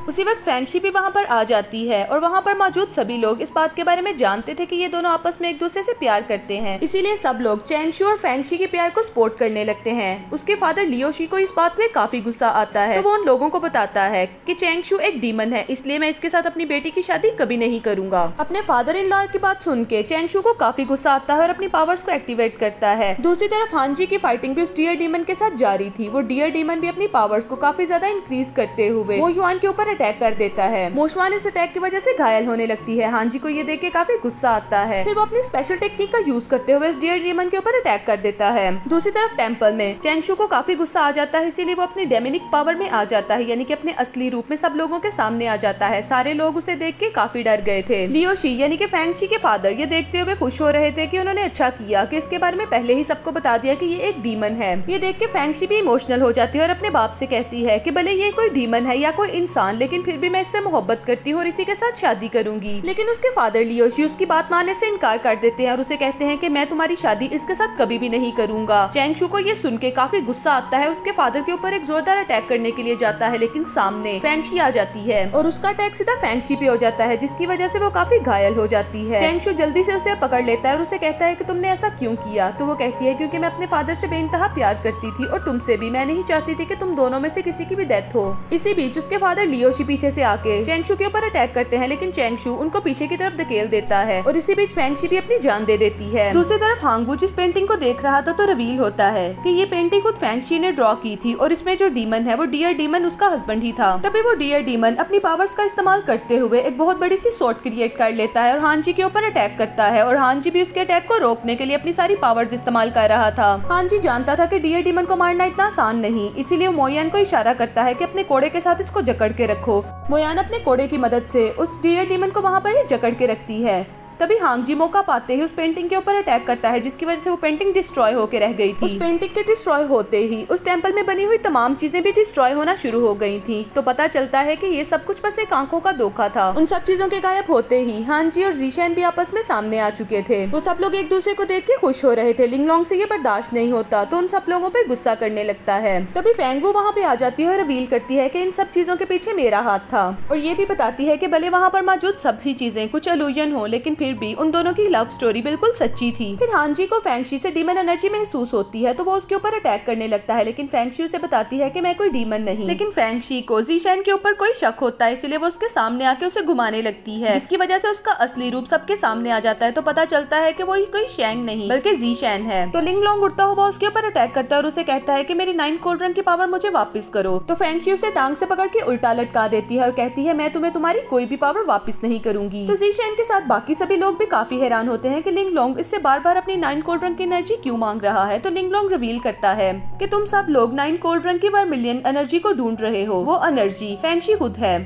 उसी वक्त फेंगशी भी वहाँ पर आ जाती है और वहाँ पर मौजूद सभी लोग इस बात के बारे में जानते थे कि ये दोनों आपस में एक दूसरे से प्यार करते हैं, इसीलिए सब लोग चैंगशू और फेंगशी के प्यार को सपोर्ट करने लगते हैं। उसके फादर लियोशी को इस बात में काफी गुस्सा आता है, तो वो उन लोगों को बताता है कि चैंगशू एक डीमन है, इसलिए मैं इसके साथ अपनी बेटी की शादी कभी नहीं करूंगा। अपने फादर इन लॉ की बात सुन के चैंगशू को काफी गुस्सा आता है और अपनी पावर्स को एक्टिवेट करता है। दूसरी तरफ हांजी की फाइटिंग भी उस डियर डीमन के साथ जारी थी। वो डियर डीमन भी अपनी पावर्स को काफी ज्यादा इंक्रीज करते हुए मोशवान के ऊपर अटैक कर देता है। मोशवान इस अटैक की वजह से घायल होने लगती है। हांजी को ये देख के काफी गुस्सा आता है, फिर वो अपनी स्पेशल टेक्निक का यूज करते हुए इस डियर डीमन के ऊपर अटैक कर देता है। दूसरी तरफ टेम्पल में चैंगशू को काफी गुस्सा आ जाता है, इसीलिए वो अपनी डेमोनिक पावर में आ जाता है, यानी कि अपने असली रूप में सब लोगों के सामने आ जाता है। सारे लोग उसे देख के काफी डर गए थे। लियोशी यानी कि फेंगशी के फादर ये देखते हुए खुश हो रहे थे कि उन्होंने अच्छा किया कि इसके बारे में पहले ही सबको बता दिया कि ये एक डीमन है। ये देख के फेंगशी भी इमोशनल हो जाती है और अपने बाप से कहती है कि भले ये कोई डीमन है या कोई इंसान, लेकिन फिर भी मैं इससे मोहब्बत करती हूँ और इसी के साथ शादी करूंगी। लेकिन उसके फादर लियोशी उसकी बात मानने से इनकार कर देते हैं और उसे कहते हैं कि मैं तुम्हारी शादी इसके साथ कभी भी नहीं करूंगा। चैंगशू को ये सुन के काफी गुस्सा आता है, उसके फादर के ऊपर एक जोरदार अटैक करने के लिए जाता है, लेकिन सामने फेंगशी आ जाती है और उसका अटैक सीधा फेंगशी पे हो जाता है, जिसकी वजह से वो काफी घायल हो जाती है। चैंगशू जल्दी से उसे पकड़ लेता है और उसे कहता है कि तुमने ऐसा क्यों किया? तो वो कहती है क्योंकि मैं अपने फादर से बेइंतहा प्यार करती थी और तुमसे भी। मैं नहीं चाहती थी कि तुम दोनों में से किसी की भी डेथ हो। इसी बीच उसके फादर लियोशी पीछे से आके चैंगशू के ऊपर अटैक करते हैं, लेकिन चैंगशू उनको पीछे की तरफ धकेल देता है और इसी बीच फेंगशी भी अपनी जान दे देती है। दूसरी तरफ हांगबू जिस पेंटिंग को देख रहा था तो रिवील होता है कि ये पेंटिंग खुद फेंगशी ने ड्रॉ की थी और इसमें जो डीमन है वो डियर डीमन उसका हस्बैंड ही था। तभी वो डियर डीमन अपनी पावर्स का इस्तेमाल करते हुए एक बहुत बड़ी सी स्वॉर्ड क्रिएट कर लेता है और हांजी के ऊपर अटैक करता है और हांजी भी उसके अटैक को रोकने के लिए अपनी सारी पावर्स इस्तेमाल कर रहा था। हांजी जानता था कि डियर डीमन को मारना इतना आसान नहीं, इसीलिए मोयान को इशारा करता है कि अपने कोड़े के साथ इसको जकड़ के रखो। मोयान अपने कोड़े की मदद से उस डियर डीमन को वहाँ पर ही जकड़ के रखती है। तभी हांगजी मौका पाते ही उस पेंटिंग के ऊपर अटैक करता है, जिसकी वजह से वो पेंटिंग डिस्ट्रॉय होके रह गई थी। उस पेंटिंग के डिस्ट्रॉय होते ही उस टेंपल में बनी हुई तमाम चीजें भी डिस्ट्रॉय होना शुरू हो गई थी। तो पता चलता है कि ये सब कुछ बस एक आंखों का धोखा था। उन सब चीजों के गायब होते ही हांजी और जीशैन भी आपस में सामने आ चुके थे। वो सब लोग एक दूसरे को देख के खुश हो रहे थे। लिंगलोंग से ये बर्दाश्त नहीं होता तो उन सब लोगों पे गुस्सा करने लगता है। तभी फेंगवू वहाँ पे आ जाती है और रिवील करती है कि इन सब चीजों के पीछे मेरा हाथ था, और ये भी बताती है कि भले वहाँ पर मौजूद सभी चीजें कुछ इल्यूजन हो, लेकिन फिर भी उन दोनों की लव स्टोरी बिल्कुल सच्ची थी। फिर हांजी को फेंगशी से डीमन एनर्जी महसूस होती है तो वो उसके ऊपर अटैक करने लगता है, लेकिन फेंगशी उसे बताती है कि मैं कोई डीमन नहीं। लेकिन फेंगशी को जीशैन के ऊपर कोई शक होता है, इसलिए वो उसके सामने आके उसे घुमाने लगती है, जिसकी वजह से उसका असली रूप सबके सामने आ जाता है। तो पता चलता है कि वो कोई शैंग नहीं बल्कि जीशैन है। तो लिंगलोंग उड़ता हुआ उसके ऊपर अटैक करता है और उसे कहता है कि मेरी 9 कोल्ड्रन की पावर मुझे वापस करो। तो फेंगशी उसे टांग से पकड़ के उल्टा लटका देती है और कहती है मैं तुम्हें तुम्हारी कोई भी पावर वापस नहीं करूंगी। तो जीशैन के साथ बाकी सभी लोग भी काफी हैरान होते हैं कि लिंगलोंग इससे बार बार अपनी 9 कोल्ड्रन की एनर्जी क्यों मांग रहा है। तो लिंगलोंग रिवील करता है कि तुम सब लोग 9 कोल्ड्रन की वर्मिलियन एनर्जी को ढूंढ रहे हो। वो एनर्जी फेंगशी खुद है,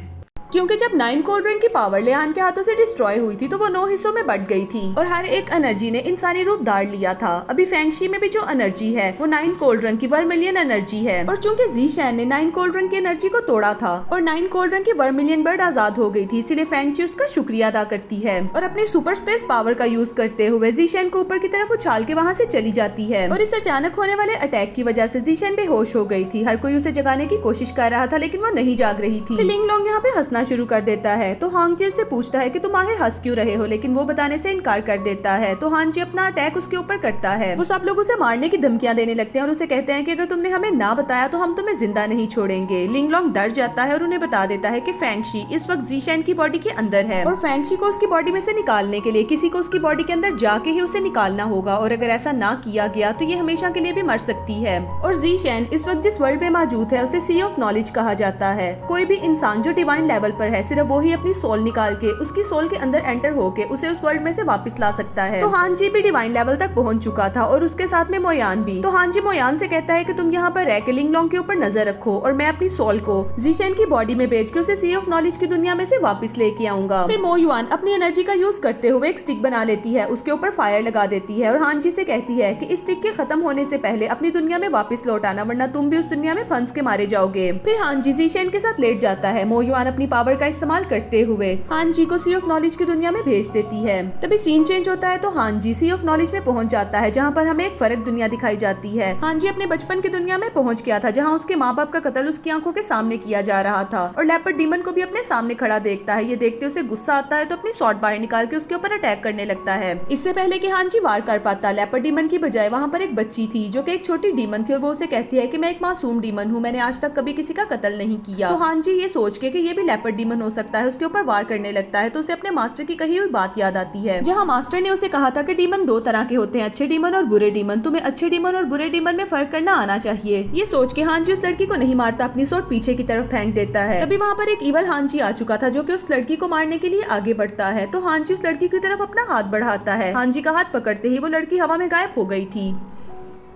क्योंकि जब 9 कोल्ड्रन की पावर लियान के हाथों से डिस्ट्रॉय हुई थी तो वो 9 हिस्सों में बट गई थी और हर एक एनर्जी ने इंसानी रूप धार लिया था। अभी फेंगशी में भी जो एनर्जी है वो 9 कोल्ड्रन की वर्मिलियन एनर्जी है, और चूंकि जीशैन ने 9 कोल्ड्रन की एनर्जी को तोड़ा था और 9 कोल्ड्रन की वर्मिलियन बर्ड आजाद हो गई थी, इसीलिए फेंगशी उसका शुक्रिया अदा करती है और अपनी सुपर स्पेस पावर का यूज करते हुए जीशैन को ऊपर की तरफ उछाल के वहाँ से चली जाती है। और इस अचानक होने वाले अटैक की वजह से जीशैन बेहोश हो गई थी। हर कोई उसे जगाने की कोशिश कर रहा था, लेकिन वो नहीं जाग रही थी। लिंगलोंग यहाँ पे हंसना शुरू कर देता है। तो हांगजी से पूछता है कि तुम आखिर हंस क्यों रहे हो, लेकिन वो बताने से इनकार कर देता है। तो हांगजी अपना अटैक उसके ऊपर करता है। वो सब लोग उसे मारने की धमकियां देने लगते हैं और उसे कहते हैं कि अगर तुमने हमें ना बताया तो हम तुम्हें जिंदा नहीं छोड़ेंगे। लिंगलोंग डर जाता है और उन्हें बता देता है कि फेंगशी इस वक्त जीशैन की बॉडी के अंदर है और फेंगशी को उसकी बॉडी में से निकालने के लिए किसी को उसकी बॉडी के अंदर जाके ही उसे निकालना होगा, और अगर ऐसा ना किया गया तो ये हमेशा के लिए भी मर सकती है। और जीशैन इस वक्त जिस वर्ल्ड में मौजूद है उसे सी ऑफ नॉलेज कहा जाता है। कोई भी इंसान जो डिवाइन लेवल पर है सिर्फ वो ही अपनी सोल निकाल के उसकी सोल के अंदर एंटर होके उसे उस वर्ल्ड में से वापस ला सकता है। तो हांजी भी डिवाइन लेवल तक पहुंच चुका था और उसके साथ में मोयान भी। तो हांजी मोयान से कहता है कि तुम यहाँ पर रह के लिंगलोंग के ऊपर नजर रखो और मैं अपनी सोल को जीशैन की बॉडी में भेज के उसे सी ऑफ नॉलेज की दुनिया में से वापस लेके आऊंगा। फिर मोयुआन अपनी एनर्जी का यूज करते हुए एक स्टिक बना लेती है, उसके ऊपर फायर लगा देती है और हांजी से कहती है कि इस स्टिक के खत्म होने से पहले अपनी दुनिया में वापस लौट आना, वरना तुम भी उस दुनिया में फंस के मारे जाओगे। फिर हांजी जीशैन के साथ लेट जाता है। मोयुआन अपनी पावर का इस्तेमाल करते हुए हान जी को सी ऑफ नॉलेज की दुनिया में भेज देती है। तभी सीन चेंज होता है तो हान जी सी ऑफ नॉलेज में पहुंच जाता है, जहाँ पर हमें एक फर्क दुनिया दिखाई जाती है। हान जी अपने बचपन की दुनिया में पहुंच गया था, जहाँ उसके माँ बाप का कत्ल उसकी आंखों के सामने किया जा रहा था और लेपर्ड डीमन को भी अपने सामने खड़ा देखता है। ये देखते उसे गुस्सा आता है तो अपनी शॉर्ट बाहर निकाल के उसके ऊपर अटैक करने लगता है। इससे पहले कि हान जी वार कर पाता, लेपर्ड डीमन की बजाय वहाँ पर एक बच्ची थी जो कि एक छोटी डीमन थी और वो उसे कहती है कि मैं एक मासूम डीमन हूँ, मैंने आज तक कभी किसी का कत्ल नहीं किया। तो हान जी ये सोच के कि ये भी लेपर्ड डीमन हो सकता है उसके ऊपर वार करने लगता है। तो उसे अपने मास्टर की कही हुई बात याद आती है, जहाँ मास्टर ने उसे कहा था कि डीमन दो तरह के होते हैं, अच्छे डीमन और बुरे डीमन। तुम्हें अच्छे डीमन और बुरे डीमन में फर्क करना आना चाहिए। ये सोच के हान जी उस लड़की को नहीं मारता, अपनी सोट पीछे की तरफ फेंक देता है। तभी वहाँ पर एक इवल हान जी आ चुका था जो कि उस लड़की को मारने के लिए आगे बढ़ता है। तो हान जी उस लड़की की तरफ अपना हाथ बढ़ाता है। हान जी का हाथ पकड़ते ही वो लड़की हवा में गायब हो गई थी।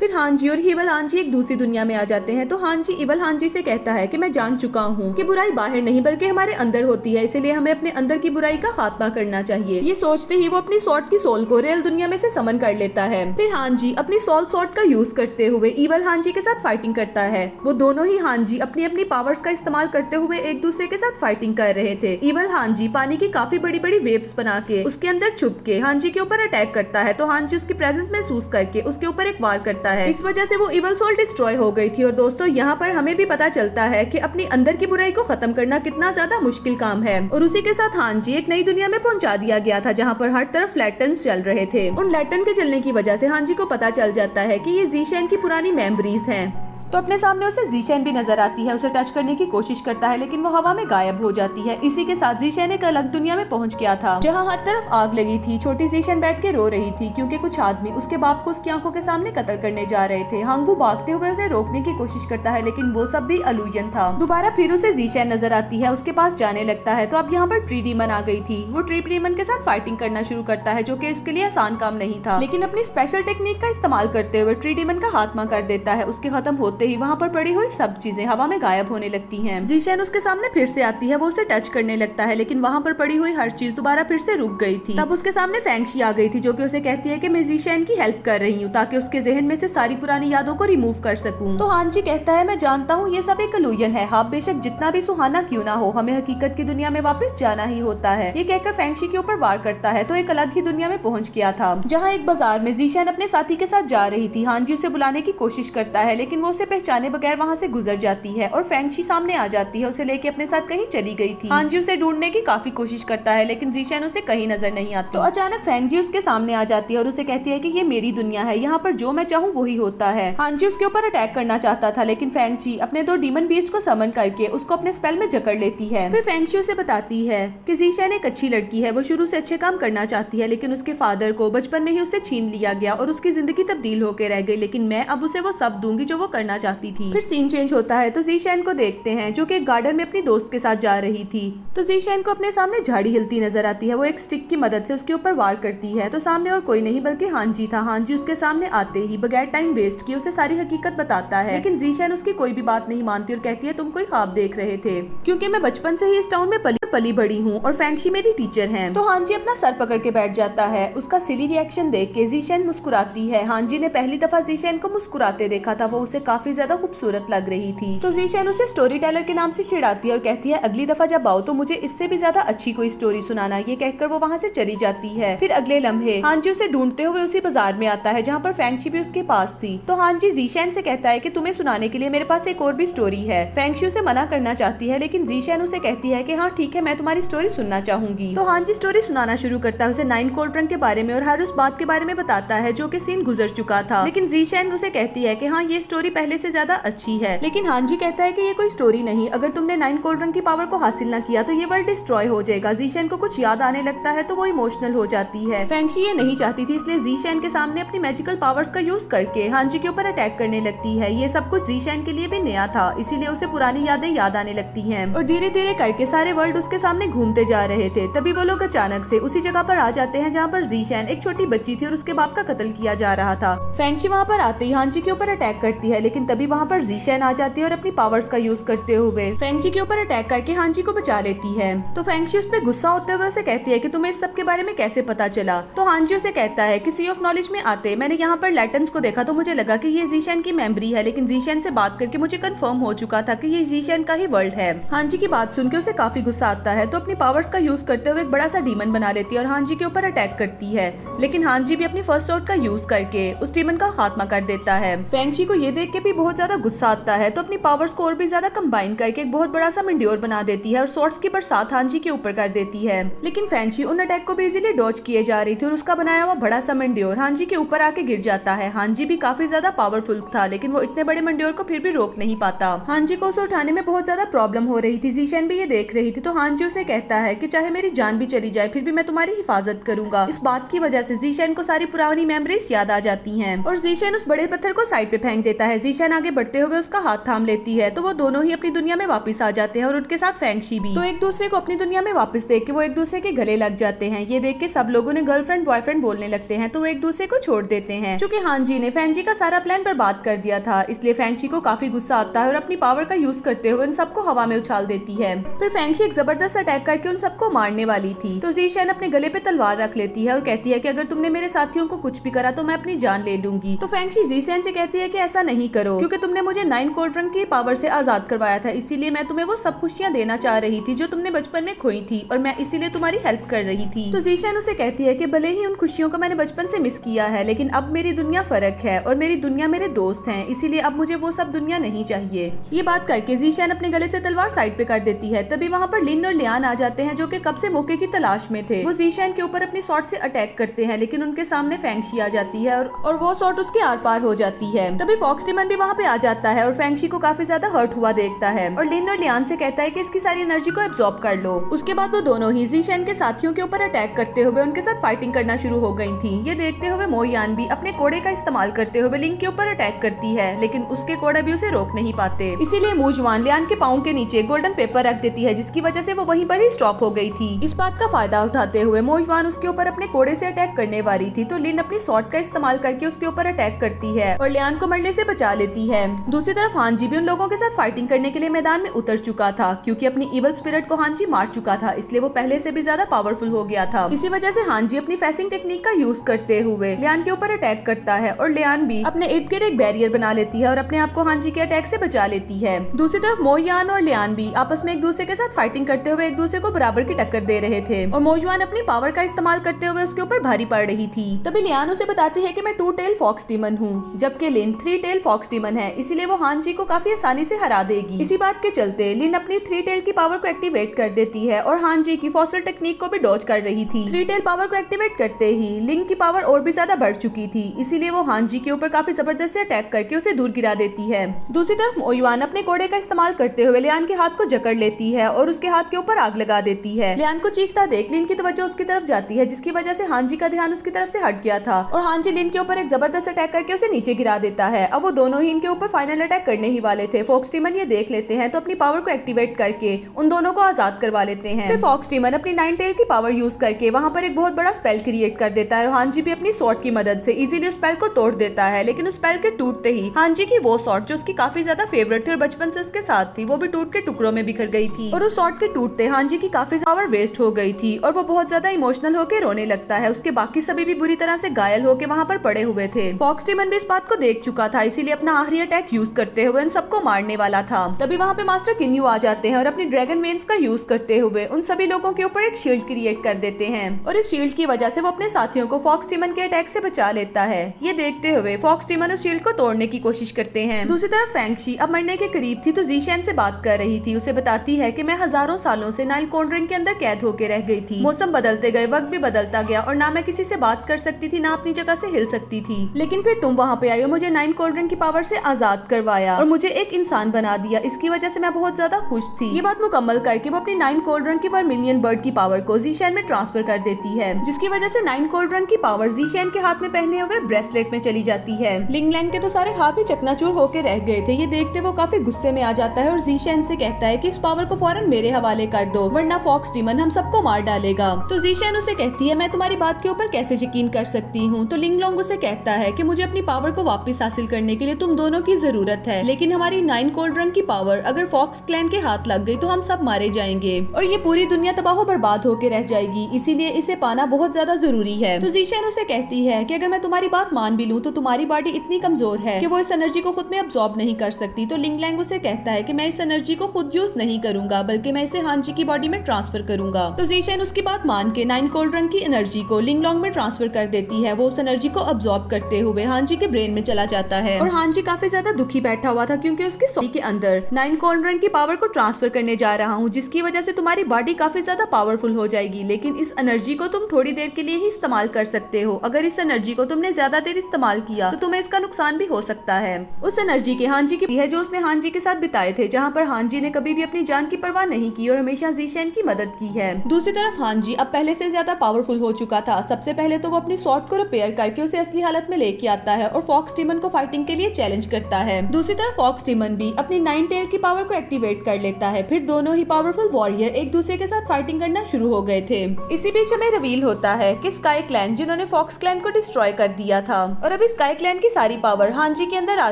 फिर हान जी और इवल हान जी एक दूसरी दुनिया में आ जाते हैं। तो हान जी इवल हान जी से कहता है कि मैं जान चुका हूँ कि बुराई बाहर नहीं बल्कि हमारे अंदर होती है, इसलिए हमें अपने अंदर की बुराई का खात्मा करना चाहिए। ये सोचते ही वो अपनी स्वॉर्ड की सोल को रियल दुनिया में से समन कर लेता है। फिर हान जी अपनी सोल स्वॉर्ड का यूज करते हुए इवल हान जी के साथ फाइटिंग करता है। वो दोनों ही हान जी अपनी अपनी पावर्स का इस्तेमाल करते हुए एक दूसरे के साथ फाइटिंग कर रहे थे। इवल हान जी पानी की काफी बड़ी बड़ी वेव्स बना के उसके अंदर छुप के हान जी के ऊपर अटैक करता है। तो हान जी उसकी प्रेजेंस महसूस करके उसके ऊपर एक वार करता है। इस वजह से वो इवल सोल डिस्ट्रॉय हो गई थी। और दोस्तों यहाँ पर हमें भी पता चलता है कि अपनी अंदर की बुराई को खत्म करना कितना ज्यादा मुश्किल काम है। और उसी के साथ हान जी एक नई दुनिया में पहुंचा दिया गया था, जहाँ पर हर तरफ लैटन्स चल रहे थे। उन लैटन के चलने की वजह से हान जी को पता चल जाता है कि ये ज़ीशेन की पुरानी मेमोरीज हैं। तो अपने सामने उसे ज़ीशेन भी नजर आती है, उसे टच करने की कोशिश करता है लेकिन वो हवा में गायब हो जाती है। इसी के साथ ज़ीशेन एक अलग दुनिया में पहुंच गया था, जहां हर तरफ आग लगी थी। छोटी ज़ीशेन बैठ के रो रही थी क्योंकि कुछ आदमी उसके बाप को उसकी आंखों के सामने कत्ल करने जा रहे थे। हांगू भागते हुए उसे रोकने की कोशिश करता है लेकिन वो सब भी इल्यूजन था। दोबारा फिर उसे ज़ीशेन नजर आती है, उसके पास जाने लगता है। तो अब यहाँ पर ट्री डीमन आ गई थी। वो ट्री डीमन के साथ फाइटिंग करना शुरू करता है, जो कि उसके लिए आसान काम नहीं था, लेकिन अपनी स्पेशल टेक्निक का इस्तेमाल करते हुए ट्री डीमन का खात्मा कर देता है। उसके खत्म होते ही वहाँ पर पड़ी हुई सब चीजें हवा में गायब होने लगती हैं। ज़ीशेन उसके सामने फिर से आती है, वो उसे टच करने लगता है लेकिन वहाँ पर पड़ी हुई हर चीज दोबारा फिर से रुक गई थी। तब उसके सामने फेंगशी आ गई थी, जो कि उसे कहती है कि मैं ज़ीशेन की हेल्प कर रही हूँ ताकि उसके जहन में से सारी पुरानी यादों को रिमूव कर सकूं। तो हान जी कहता है मैं जानता हूँ ये सब एक इल्यूजन है, हाँ बेशक जितना भी सुहाना क्यों ना हो, हमें हकीकत की दुनिया में वापस जाना ही होता है। ये कहकर फेंगशी के ऊपर वार करता है तो एक अलग ही दुनिया में पहुंच गया था, जहाँ एक बाजार में ज़ीशेन अपने साथी के साथ जा रही थी। हान जी उसे बुलाने की कोशिश करता है लेकिन वो उसे पहचाने बगैर वहाँ से गुजर जाती है और फेंगशी सामने आ जाती है, उसे लेके अपने साथ कहीं चली गई थी। हान जी उसे ढूंढने की काफी कोशिश करता है लेकिन ज़ीशेन उसे कहीं नजर नहीं आती। तो अचानक फेंगशी उसके सामने आ जाती है और उसे कहती है कि ये मेरी दुनिया है, यहाँ पर जो मैं चाहूँ वही होता है। हान जी उसके ऊपर अटैक करना चाहता था लेकिन फेंगशी अपने दो डीमन बीस्ट को समन करके उसको अपने स्पेल में जकड़ लेती है। फिर फेंगशी उसे बताती है कि ज़ीशेन एक अच्छी लड़की है, वो शुरू से अच्छे काम करना चाहती है लेकिन उसके फादर को बचपन में ही उससे छीन लिया गया और उसकी जिंदगी तब्दील होकर रह गई, लेकिन मैं अब उसे वो सब दूंगी जो वो करना चाहती थी। फिर सीन चेंज होता है तो ज़ीशेन को देखते हैं जो कि एक गार्डन में अपनी दोस्त के साथ जा रही थी। तो ज़ीशेन को अपने सामने झाड़ी हिलती नजर आती है। वो एक स्टिक की मदद से उसके ऊपर वार करती है तो सामने और कोई नहीं बल्कि हान जी था। हान जी उसके सामने आते ही बगैर टाइम वेस्ट किए उसे सारी हकीकत बताता है, लेकिन ज़ीशेन उसकी कोई भी बात नहीं मानती और कहती है तुम कोई ख्वाब देख रहे थे, क्योंकि मैं बचपन से ही इस टाउन में पली बड़ी हूँ और फेंगशी मेरी टीचर हैं। तो हान जी अपना सर पकड़ के बैठ जाता है। उसका सिली रिएक्शन देख के ज़ीशेन मुस्कुराती है। हान जी ने पहली दफा ज़ीशेन को मुस्कुराते देखा था, वो उसे काफी ज्यादा खूबसूरत लग रही थी। तो ज़ीशेन उसे स्टोरी टेलर के नाम से चिढ़ाती है और कहती है अगली दफा जब आओ तो मुझे इससे भी ज्यादा अच्छी कोई स्टोरी सुनाना। ये कहकर वो वहाँ से चली जाती है। फिर अगले लम्हे हान जी उसे ढूंढते हुए उसी बाजार में आता है जहाँ पर फेंगशी भी उसके पास थी। तो हान जी ज़ीशेन से कहता है कि तुम्हें सुनाने के लिए मेरे पास एक और भी स्टोरी है। फेंगशी उसे मना करना चाहती है लेकिन ज़ीशेन उसे कहती है कि हाँ ठीक है, मैं तुम्हारी स्टोरी सुनना चाहूंगी। तो हान जी स्टोरी सुनाना शुरू करता है उसे 9 कोल्ड्रन के बारे में और हर उस बात के बारे में बताता है जो कि सीन गुजर चुका था। लेकिन ज़ीशेन उसे कहती है कि हाँ ये स्टोरी पहले से ज्यादा अच्छी है। लेकिन हान जी कहता है कि ये कोई स्टोरी नहीं, अगर तुमने 9 कोल्ड्रन की पावर को हासिल न किया तो ये वर्ल्ड डिस्ट्रॉय हो जाएगा। ज़ीशेन को कुछ याद आने लगता है तो वो इमोशनल हो जाती है। फेंगशी ये नहीं चाहती थी, इसलिए ज़ीशेन के सामने अपनी मैजिकल पावर्स का यूज करके हान जी के ऊपर अटैक करने लगती है। ये सब कुछ ज़ीशेन के लिए भी नया था, इसीलिए उसे पुरानी यादें याद आने लगती हैं और धीरे धीरे करके सारे वर्ल्ड उसके सामने घूमते जा रहे थे। तभी वो लोग अचानक से उसी जगह पर आ जाते हैं जहाँ पर जीशैन एक छोटी बच्ची थी और उसके बाप का कत्ल किया जा रहा था। फेंगशी वहाँ पर आते ही हांजी के ऊपर अटैक करती है, लेकिन तभी वहाँ पर जीशैन आ जाती है और अपनी पावर्स का यूज करते हुए फेंगशी के ऊपर अटैक करके हांजी को बचा लेती है। तो फेंगशी उस पर गुस्सा होते हुए उसे कहती है कि तुम्हें इस सब के बारे में कैसे पता चला। तो हांजी उसे कहता है कि सी ऑफ नॉलेज में आते मैंने यहाँ पर लैटन्स को देखा तो मुझे लगा कि ये जीशैन की मेमोरी है, लेकिन जीशैन से बात करके मुझे कंफर्म हो चुका था कि ये जीशैन का ही वर्ल्ड है। हांजी की बात सुनकर उसे काफी गुस्सा आता है, तो अपनी पावर्स का यूज करते हुए एक बड़ा सा डीमन बना लेती है और हांजी के ऊपर अटैक करती है। लेकिन हांजी भी अपनी फर्स्ट स्वॉर्ड का यूज करके उस डीमन का खात्मा कर देता है। फेंगशी को ये देख के भी बहुत ज्यादा गुस्सा आता है, तो अपनी पावर्स को और भी ज्यादा कंबाइन करके एक बहुत बड़ा सा मंड्योर बना देती है और स्वॉर्ड्स की बरसात हांजी के ऊपर कर देती है। लेकिन फेंगशी उन अटैक को भी इजीली डॉज किए जा रही थी और उसका बनाया हुआ बड़ा सा मंड्योर हांजी के ऊपर आके गिर जाता है। हांजी भी काफी ज्यादा पावरफुल था, लेकिन वो इतने बड़े मंड्योर को फिर भी रोक नहीं पाता। हांजी को उसे उठाने में बहुत ज्यादा प्रॉब्लम हो रही थी। जीशैन भी ये देख रही थी, तो हांजी उसे कहता है कि चाहे मेरी जान भी चली जाए फिर भी मैं तुम्हारी हिफाजत करूंगा। इस बात की वजह से जीशैन को सारी पुरानी मेमोरीज याद आ जाती हैं और जीशैन उस बड़े पत्थर को साइड पे फेंक देता है। जीशैन आगे बढ़ते हुए उसका हाथ थाम लेती है, तो वो दोनों ही अपनी दुनिया में वापस आ जाते हैं और उनके साथ फेंगशी भी। तो एक दूसरे को अपनी दुनिया में वापस देख के वो एक दूसरे के गले लग जाते हैं। ये देख के सब लोगों ने गर्लफ्रेंड बॉयफ्रेंड बोलने लगते हैं, तो वो एक दूसरे को छोड़ देते हैं। चूंकि हांजी ने फेंगशी का सारा प्लान बर्बाद कर दिया था, इसलिए फेंगशी को काफी गुस्सा आता है और अपनी पावर का यूज करते हुए उन सबको हवा में उछाल देती है। फिर फेंगशी एक जबरदस्त अटैक करके उन सबको मारने वाली थी, तो जीशैन अपने गले पे तलवार रख लेती है और कहती है कि अगर तुमने मेरे साथियों को कुछ भी करा तो मैं अपनी जान ले लूंगी। तो फेंगशी जीशैन से कहती है कि ऐसा नहीं करो, क्योंकि तुमने मुझे 9 कोल्ड्रन की पावर से आजाद करवाया था, इसीलिए मैं तुम्हें वो सब खुशियां देना चाह रही थी जो तुमने बचपन में खोई थी और मैं इसीलिए तुम्हारी हेल्प कर रही थी। तो जीशैन उसे कहती है कि भले ही उन खुशियों को मैंने बचपन से मिस किया है, लेकिन अब मेरी दुनिया फर्क है और मेरी दुनिया मेरे दोस्त हैं, इसीलिए अब मुझे वो सब दुनिया नहीं चाहिए। ये बात करके जीशैन अपने गले से तलवार साइड पे कर देती है। तभी वहाँ पर लिन और लियान आ जाते हैं, जो कि कब से मौके की तलाश में थे। वो जीशैन के ऊपर अपनी स्वॉर्ड से अटैक करते हैं, लेकिन उनके सामने फेंगशी आ जाती है और वो स्वॉर्ड उसके आर पार हो जाती है। तभी फॉक्स डीमन भी वहाँ पे आ जाता है और फेंगशी को काफी ज्यादा हर्ट हुआ देखता है और लिन और लियान से कहता है कि इसकी सारी एनर्जी को एब्जॉर्ब कर लो। उसके बाद वो दोनों ही जीशैन के साथियों के ऊपर अटैक करते हुए उनके साथ फाइटिंग करना शुरू हो गई थी। ये देखते हुए मोयान भी अपने कोड़े का इस्तेमाल करते हुए लिंक के ऊपर अटैक करती है, लेकिन उसके कोड़े भी उसे रोक नहीं पाते। इसीलिए मूजवान लियान के पाँव के नीचे गोल्डन पेपर रख देती है, जिसकी वजह से वो वहीं पर ही स्टॉप हो गई थी। इस बात का फायदा उठाते हुए मोजवान उसके ऊपर अपने कोड़े से अटैक करने वाली थी, तो लिन अपनी स्वॉर्ड का इस्तेमाल करके उसके ऊपर अटैक करती है और लियान को मरने से बचा लेती है। दूसरी तरफ हांजी भी उन लोगों के साथ फाइटिंग करने के लिए मैदान में उतर चुका था, क्योंकि अपनी इवल स्पिरिट को हांजी मार चुका था, इसलिए वो पहले से भी ज्यादा पावरफुल हो गया था। इसी वजह से हांजी अपनी फेसिंग टेक्निक का यूज करते हुए लियान के ऊपर अटैक करता है और लियान भी अपने इर्द गिर्द एक बैरियर बना लेती है और अपने आप को हांजी के अटैक से बचा लेती है। दूसरी तरफ मोयान और लियान भी आपस में एक दूसरे के साथ फाइटिंग करते हुए एक दूसरे को बराबर की टक्कर दे रहे थे और मोजवान अपनी पावर का इस्तेमाल करते हुए उसके ऊपर भारी पड़ रही थी। तभी लियान उसे बताती है कि मैं 2 टेल फॉक्स डीमन हूँ, जबकि लिन 3 टेल फॉक्स डीमन है, इसीलिए वो हांजी को काफी आसानी से हरा देगी। इसी बात के चलते लिन अपनी 3 टेल की पावर को एक्टिवेट कर देती है और हांजी की फॉसल टेक्निक को भी डॉज कर रही थी। 3 टेल पावर को एक्टिवेट करते ही लिन की पावर और भी ज्यादा बढ़ चुकी थी, इसीलिए वो हांजी के ऊपर काफी जबरदस्त से अटैक करके उसे दूर गिरा देती है। दूसरी तरफ मोयुआन अपने कोड़े का इस्तेमाल करते हुए लियान के हाथ को जकड़ लेती है और उसके हाथ के ऊपर आग लगा देती है। लियान को चीखता देख लिन की तवज्जो उसकी तरफ जाती है, जिसकी वजह से हांजी का ध्यान उसकी तरफ से हट गया था और हांजी लिन के ऊपर एक जबरदस्त अटैक करके उसे नीचे गिरा देता है। अब वो दोनों ही इनके ऊपर फाइनल अटैक करने ही वाले थे। फॉक्स डीमन ये देख लेते हैं, तो अपनी पावर को एक्टिवेट करके उन दोनों को आजाद करवा लेते हैं। फिर फॉक्स डीमन अपनी 9 टेल की पावर यूज करके वहाँ पर एक बहुत बड़ा स्पेल क्रिएट कर देता है। हांजी भी अपनी स्वॉर्ड की मदद से इजीली उस स्पेल को तोड़ देता है, लेकिन उस स्पेल के टूटते ही हांजी की वो स्वॉर्ड जो उसकी काफी ज्यादा फेवरेट थी और बचपन से उसके साथ थी, वो भी टूट के टुकड़ों में बिखर गई थी और उस स्वॉर्ड के टूटते हांजी की काफी पावर वेस्ट हो गई थी और वो बहुत ज्यादा इमोशनल होकर रोने लगता है। उसके बाकी सभी भी बुरी तरह से घायल होकर वहाँ पर पड़े हुए थे। फॉक्स डीमन भी इस बात को देख चुका था, इसीलिए अपना आखिरी अटैक यूज करते हुए उन सबको मारने वाला था। तभी वहाँ पे मास्टर किन्यू आ जाते हैं और अपनी ड्रैगन वेन्स का यूज करते हुए उन सभी लोगों के ऊपर एक शील्ड क्रिएट कर देते हैं और इस शील्ड की वजह से वो अपने साथियों को फॉक्स डीमन के अटैक से बचा लेता है। ये देखते हुए फॉक्स डीमन उस शील्ड को तोड़ने की कोशिश करते हैं। दूसरी तरफ फेंगशी अब मरने के करीब थी, तो जीशैन से बात कर रही थी। उसे बताती है कि मैं हजारों सालों से नाइल कोल्ड्रिंक के अंदर कैद होकर रह गई थी। मौसम बदलते गए, वक्त भी बदलता गया और ना मैं किसी से बात कर सकती थी, ना अपनी जगह से हिल सकती थी, लेकिन फिर तुम वहाँ पे आई और मुझे 9 कोल्ड्रिंक की पावर से आजाद करवाया और मुझे एक इंसान बना दिया। इसकी वजह से मैं बहुत ज्यादा खुश थी। ये बात मुकम्मल करके वो अपनी 9 कोल्ड्रिंक की वर्मिलियन बर्ड की पावर को जीशैन में ट्रांसफर कर देती है, जिसकी वजह से 9 कोल्ड्रिंक की पावर जीशैन के हाथ में पहने हुए ब्रेसलेट में चली जाती है। लिंगलैंग के तो सारे हाथ ही चकनाचूर होकर रह गए थे। ये देखते वो काफी गुस्से में आ जाता है और जीशैन से कहता है कि इस पावर को फौरन मेरे हवाले हवाले कर दो, वरना फॉक्स डीमन हम सबको मार डालेगा। तो ज़ीशेन उसे कहती है मैं तुम्हारी बात के ऊपर कैसे यकीन कर सकती हूँ। तो लिंगलोंग उसे कहता है कि मुझे अपनी पावर को वापस हासिल करने के लिए तुम दोनों की जरूरत है, लेकिन हमारी 9 कोल्ड रंग की पावर अगर फॉक्स क्लैन के हाथ लग गई तो हम सब मारे जाएंगे और ये पूरी दुनिया तबाह बर्बाद होकर रह जाएगी, इसीलिए इसे पाना बहुत ज्यादा जरूरी है। तो ज़ीशेन उसे कहती है कि अगर मैं तुम्हारी बात मान भी लूँ तो तुम्हारी बॉडी इतनी कमजोर है कि वो इस एनर्जी को खुद में अब्सॉर्ब नहीं कर सकती। तो लिंगलैंग उसे कहता है कि मैं इस एनर्जी को खुद यूज नहीं करूंगा, बल्कि मैं इसे हांजी की बॉडी में ट्रांसफर करूंगा। तो ज़ीशेन उसकी बात मान के 9 कोल्ड रंग की एनर्जी को लिंगलोंग में ट्रांसफर कर देती है। वो उस एनर्जी को अब्सॉर्ब करते हुए हांजी के ब्रेन में चला जाता है और हांजी काफी ज्यादा दुखी बैठा हुआ था क्योंकि उसकी सॉरी के अंदर 9 कोल्ड रंग की पावर को ट्रांसफर करने जा रहा हूँ, जिसकी वजह से तुम्हारी बॉडी काफी ज्यादा पावरफुल हो जाएगी, लेकिन इस एनर्जी को तुम थोड़ी देर के लिए ही इस्तेमाल कर सकते हो। अगर इस एनर्जी को तुमने ज्यादा देर इस्तेमाल किया तो तुम्हें इसका नुकसान भी हो सकता है। उस एनर्जी के हांजी की है जो उसने हांजी के साथ बिताए थे, जहाँ पर हांजी ने कभी भी अपनी जान की परवाह नहीं की और हमेशा ज़ीशेन की मदद की है। दूसरी तरफ हांजी अब पहले से ज्यादा पावरफुल हो चुका था। सबसे पहले तो वो अपनी स्वॉर्ड को रिपेयर करके उसे असली हालत में लेके आता है और फॉक्स डीमन को फाइटिंग के लिए चैलेंज करता है। दूसरी तरफ फॉक्स डीमन भी अपनी 9 टेल की पावर को एक्टिवेट कर लेता है। फिर दोनों ही पावरफुल वॉरियर एक दूसरे के साथ फाइटिंग करना शुरू हो गए थे। इसी बीच हमें रिवील होता है कि स्काई क्लैन जिन्होंने फॉक्स क्लैन को डिस्ट्रॉय कर दिया था और अभी स्काई क्लैन की सारी पावर हांजी के अंदर आ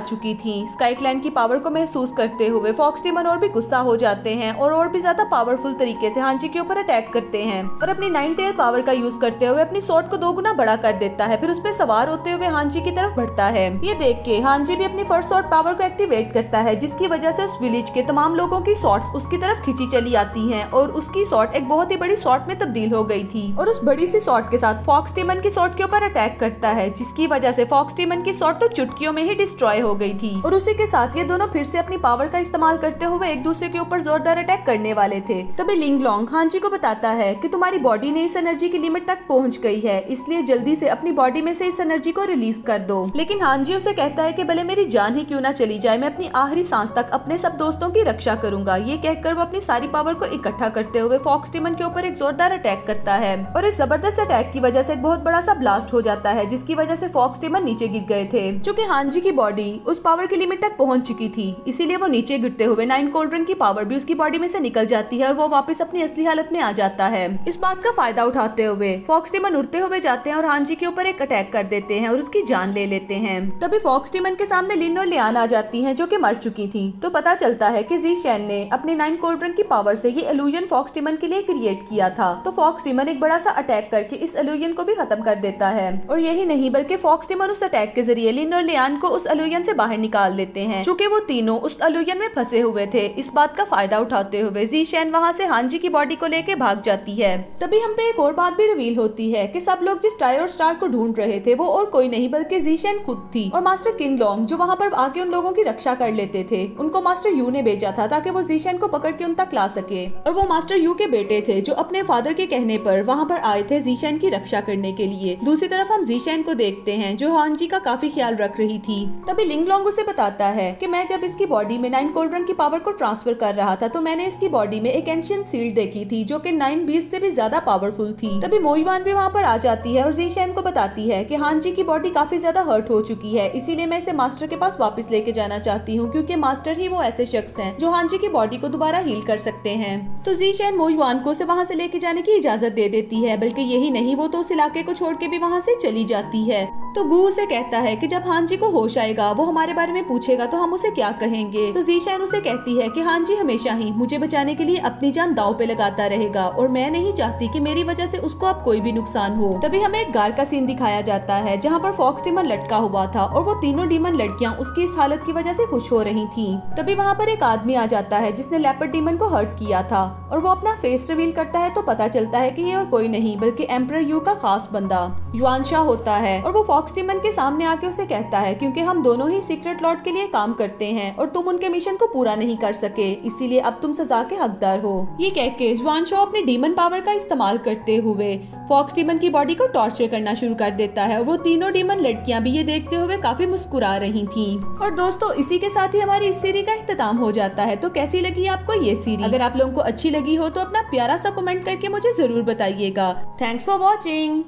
चुकी थी। स्काई क्लैन की पावर को महसूस करते हुए फॉक्स डीमन और भी गुस्सा हो जाते हैं और भी ज्यादा पावरफुल तरीके से हांजी के ऊपर अटैक करते हैं और अपनी 9 टेल पावर का यूज करते हुए अपनी स्वॉर्ड को 2 गुना बड़ा कर देता है। फिर उस पे सवार होते हुए हांजी की तरफ बढ़ता है। ये देख के हांजी भी अपनी फर्स्ट स्वॉर्ड पावर को एक्टिवेट करता है, जिसकी वजह से उस विलेज के तमाम लोगों की स्वॉर्ड्स उसकी तरफ खींची चली आती हैं और उसकी स्वॉर्ड एक बहुत ही बड़ी स्वॉर्ड में तब्दील हो गई थी और उस बड़ी सी स्वॉर्ड के साथ फॉक्स डीमन की स्वॉर्ड के ऊपर अटैक करता है, जिसकी वजह से फॉक्स डीमन की स्वॉर्ड तो चुटकियों में ही डिस्ट्रॉय हो गई थी और उसी के साथ ये दोनों फिर से अपनी पावर का इस्तेमाल करते हुए एक दूसरे के ऊपर जोरदार अटैक करने वाले थे। तभी लिंगलोंग हांजी को बताता है कि तुम्हारी बॉडी ने इस एनर्जी की लिमिट तक पहुंच गई है, इसलिए जल्दी से अपनी बॉडी में से इस एनर्जी को रिलीज कर दो। लेकिन हांजी उसे कहता है कि भले मेरी जान ही क्यों ना चली जाए, मैं अपनी आखिरी सांस तक अपने सब दोस्तों की रक्षा करूंगा। ये कहकर वो अपनी सारी पावर को इकट्ठा करते हुए फॉक्स डीमन के ऊपर एक जोरदार अटैक करता है और इस जबरदस्त अटैक की वजह से एक बहुत बड़ा सा ब्लास्ट हो जाता है, जिसकी वजह से फॉक्स डीमन नीचे गिर गए थे। चूँकि हांजी की बॉडी उस पावर की लिमिट तक पहुंच चुकी थी, इसीलिए वो नीचे गिरते हुए 9 कोल्ड रंग की पावर भी उसकी बॉडी में से निकल जाती है और वो वापस अपनी असली हालत में आ जाता है। इस बात का फायदा उठाते हुए फॉक्स डीमन उड़ते हुए जाते हैं और हांजी के ऊपर एक अटैक कर देते हैं और उसकी जान ले लेते हैं। तभी फॉक्स डीमन के सामने लिन और लियान आ जाती हैं, जो कि मर चुकी थी। तो पता चलता है कि ज़ीशेन ने अपने 9 कोल्ड रंग की पावर से ये इल्यूजन फॉक्स डीमन के लिए क्रिएट किया था। तो फॉक्स डीमन एक बड़ा सा अटैक करके इस इल्यूजन को भी खत्म कर देता है और यही नहीं बल्कि फॉक्स डीमन उस अटैक के जरिए लिन और लियान को उस इल्यूजन से बाहर निकाल देते हैं, चूँकि वो तीनों उस इल्यूजन में फंसे हुए थे। इस बात का फायदा उठाते हुए ज़ीशेन वहाँ से हांजी की बॉडी को लेके भाग जाती है। तभी हम पे एक और बात भी रिवील होती है कि सब लोग जिस टाई और स्टार को ढूंढ रहे थे वो और कोई नहीं बल्कि ज़ीशेन खुद थी और मास्टर किनलोंग जो वहाँ पर आके उन लोगों की रक्षा कर लेते थे, उनको मास्टर यू ने भेजा था ताकि वो ज़ीशेन को पकड़ के उन तक ला सके। और वो मास्टर यू के बेटे थे जो अपने फादर के कहने पर वहाँ पर आए थे ज़ीशेन की रक्षा करने के लिए। दूसरी तरफ हम ज़ीशेन को देखते हैं जो हांजी का काफी ख्याल रख रही थी। तभी लिंगलोंग उसे बताता है कि मैं जब इसकी बॉडी में 9 कोल्ड रंग की पावर को ट्रांसफर कर रहा था तो मैंने इसकी बॉडी में एक एंशिएंट सील्ड देखी थी जो कि 9 बीस्ट से भी ज्यादा पावरफुल थी। तभी मोईवान भी वहाँ पर आ जाती है और ज़ीशेन को बताती है कि हांजी की बॉडी काफी ज्यादा हर्ट हो चुकी है, इसीलिए मैं इसे मास्टर के पास वापस लेके जाना चाहती हूँ क्योंकि मास्टर ही वो ऐसे शख्स हैं जो हांजी की बॉडी को दोबारा हील कर सकते हैं। तो ज़ीशेन मोईवान को उसे वहाँ से लेके जाने की इजाजत दे देती है, बल्कि यही नहीं वो तो उस इलाके को छोड़ के भी वहाँ से चली जाती है। तो गू उसे कहता है कि जब हांजी को होश आएगा वो हमारे बारे में पूछेगा तो हम उसे क्या कहेंगे। तो ज़ीशेन उसे कहती है कि हांजी हमेशा ही मुझे बचाने के लिए अपनी जान दांव पे लगाता रहेगा और मैं नहीं चाहती कि मेरी वजह से उसको अब कोई भी नुकसान हो। तभी हमें एक गार का सीन दिखाया जाता है जहाँ पर फॉक्स डीमन लटका हुआ था और वो तीनों डीमन लड़कियाँ उसकी इस हालत की वजह से खुश हो रही थी। तभी वहाँ पर एक आदमी आ जाता है जिसने लेपर्ड डीमन को हर्ट किया था और वो अपना फेस रिवील करता है तो पता चलता है कि ये और कोई नहीं बल्कि एम्परर यू का खास बंदा युआनशा होता है और वो फॉक्स डीमन के सामने आके उसे कहता है क्योंकि हम दोनों ही सीक्रेट लॉर्ड के लिए काम करते हैं और तुम उनके मिशन को पूरा नहीं कर सके, इसीलिए अब तुम सजा के हकदार हो। ये कह के युआनशा अपनी डीमन पावर का इस्तेमाल करते हुए फॉक्स डीमन की बॉडी को टॉर्चर करना शुरू कर देता है और वो तीनों डीमन लड़कियां भी ये देखते हुए काफी मुस्कुरा रही थी। और दोस्तों इसी के साथ ही हमारी इस सीरीज का इख्तिताम हो जाता है। तो कैसी लगी आपको ये सीरीज? अगर आप लोगों को अच्छी लगी हो तो अपना प्यारा सा कमेंट करके मुझे जरूर बताइएगा। Thanks for watching.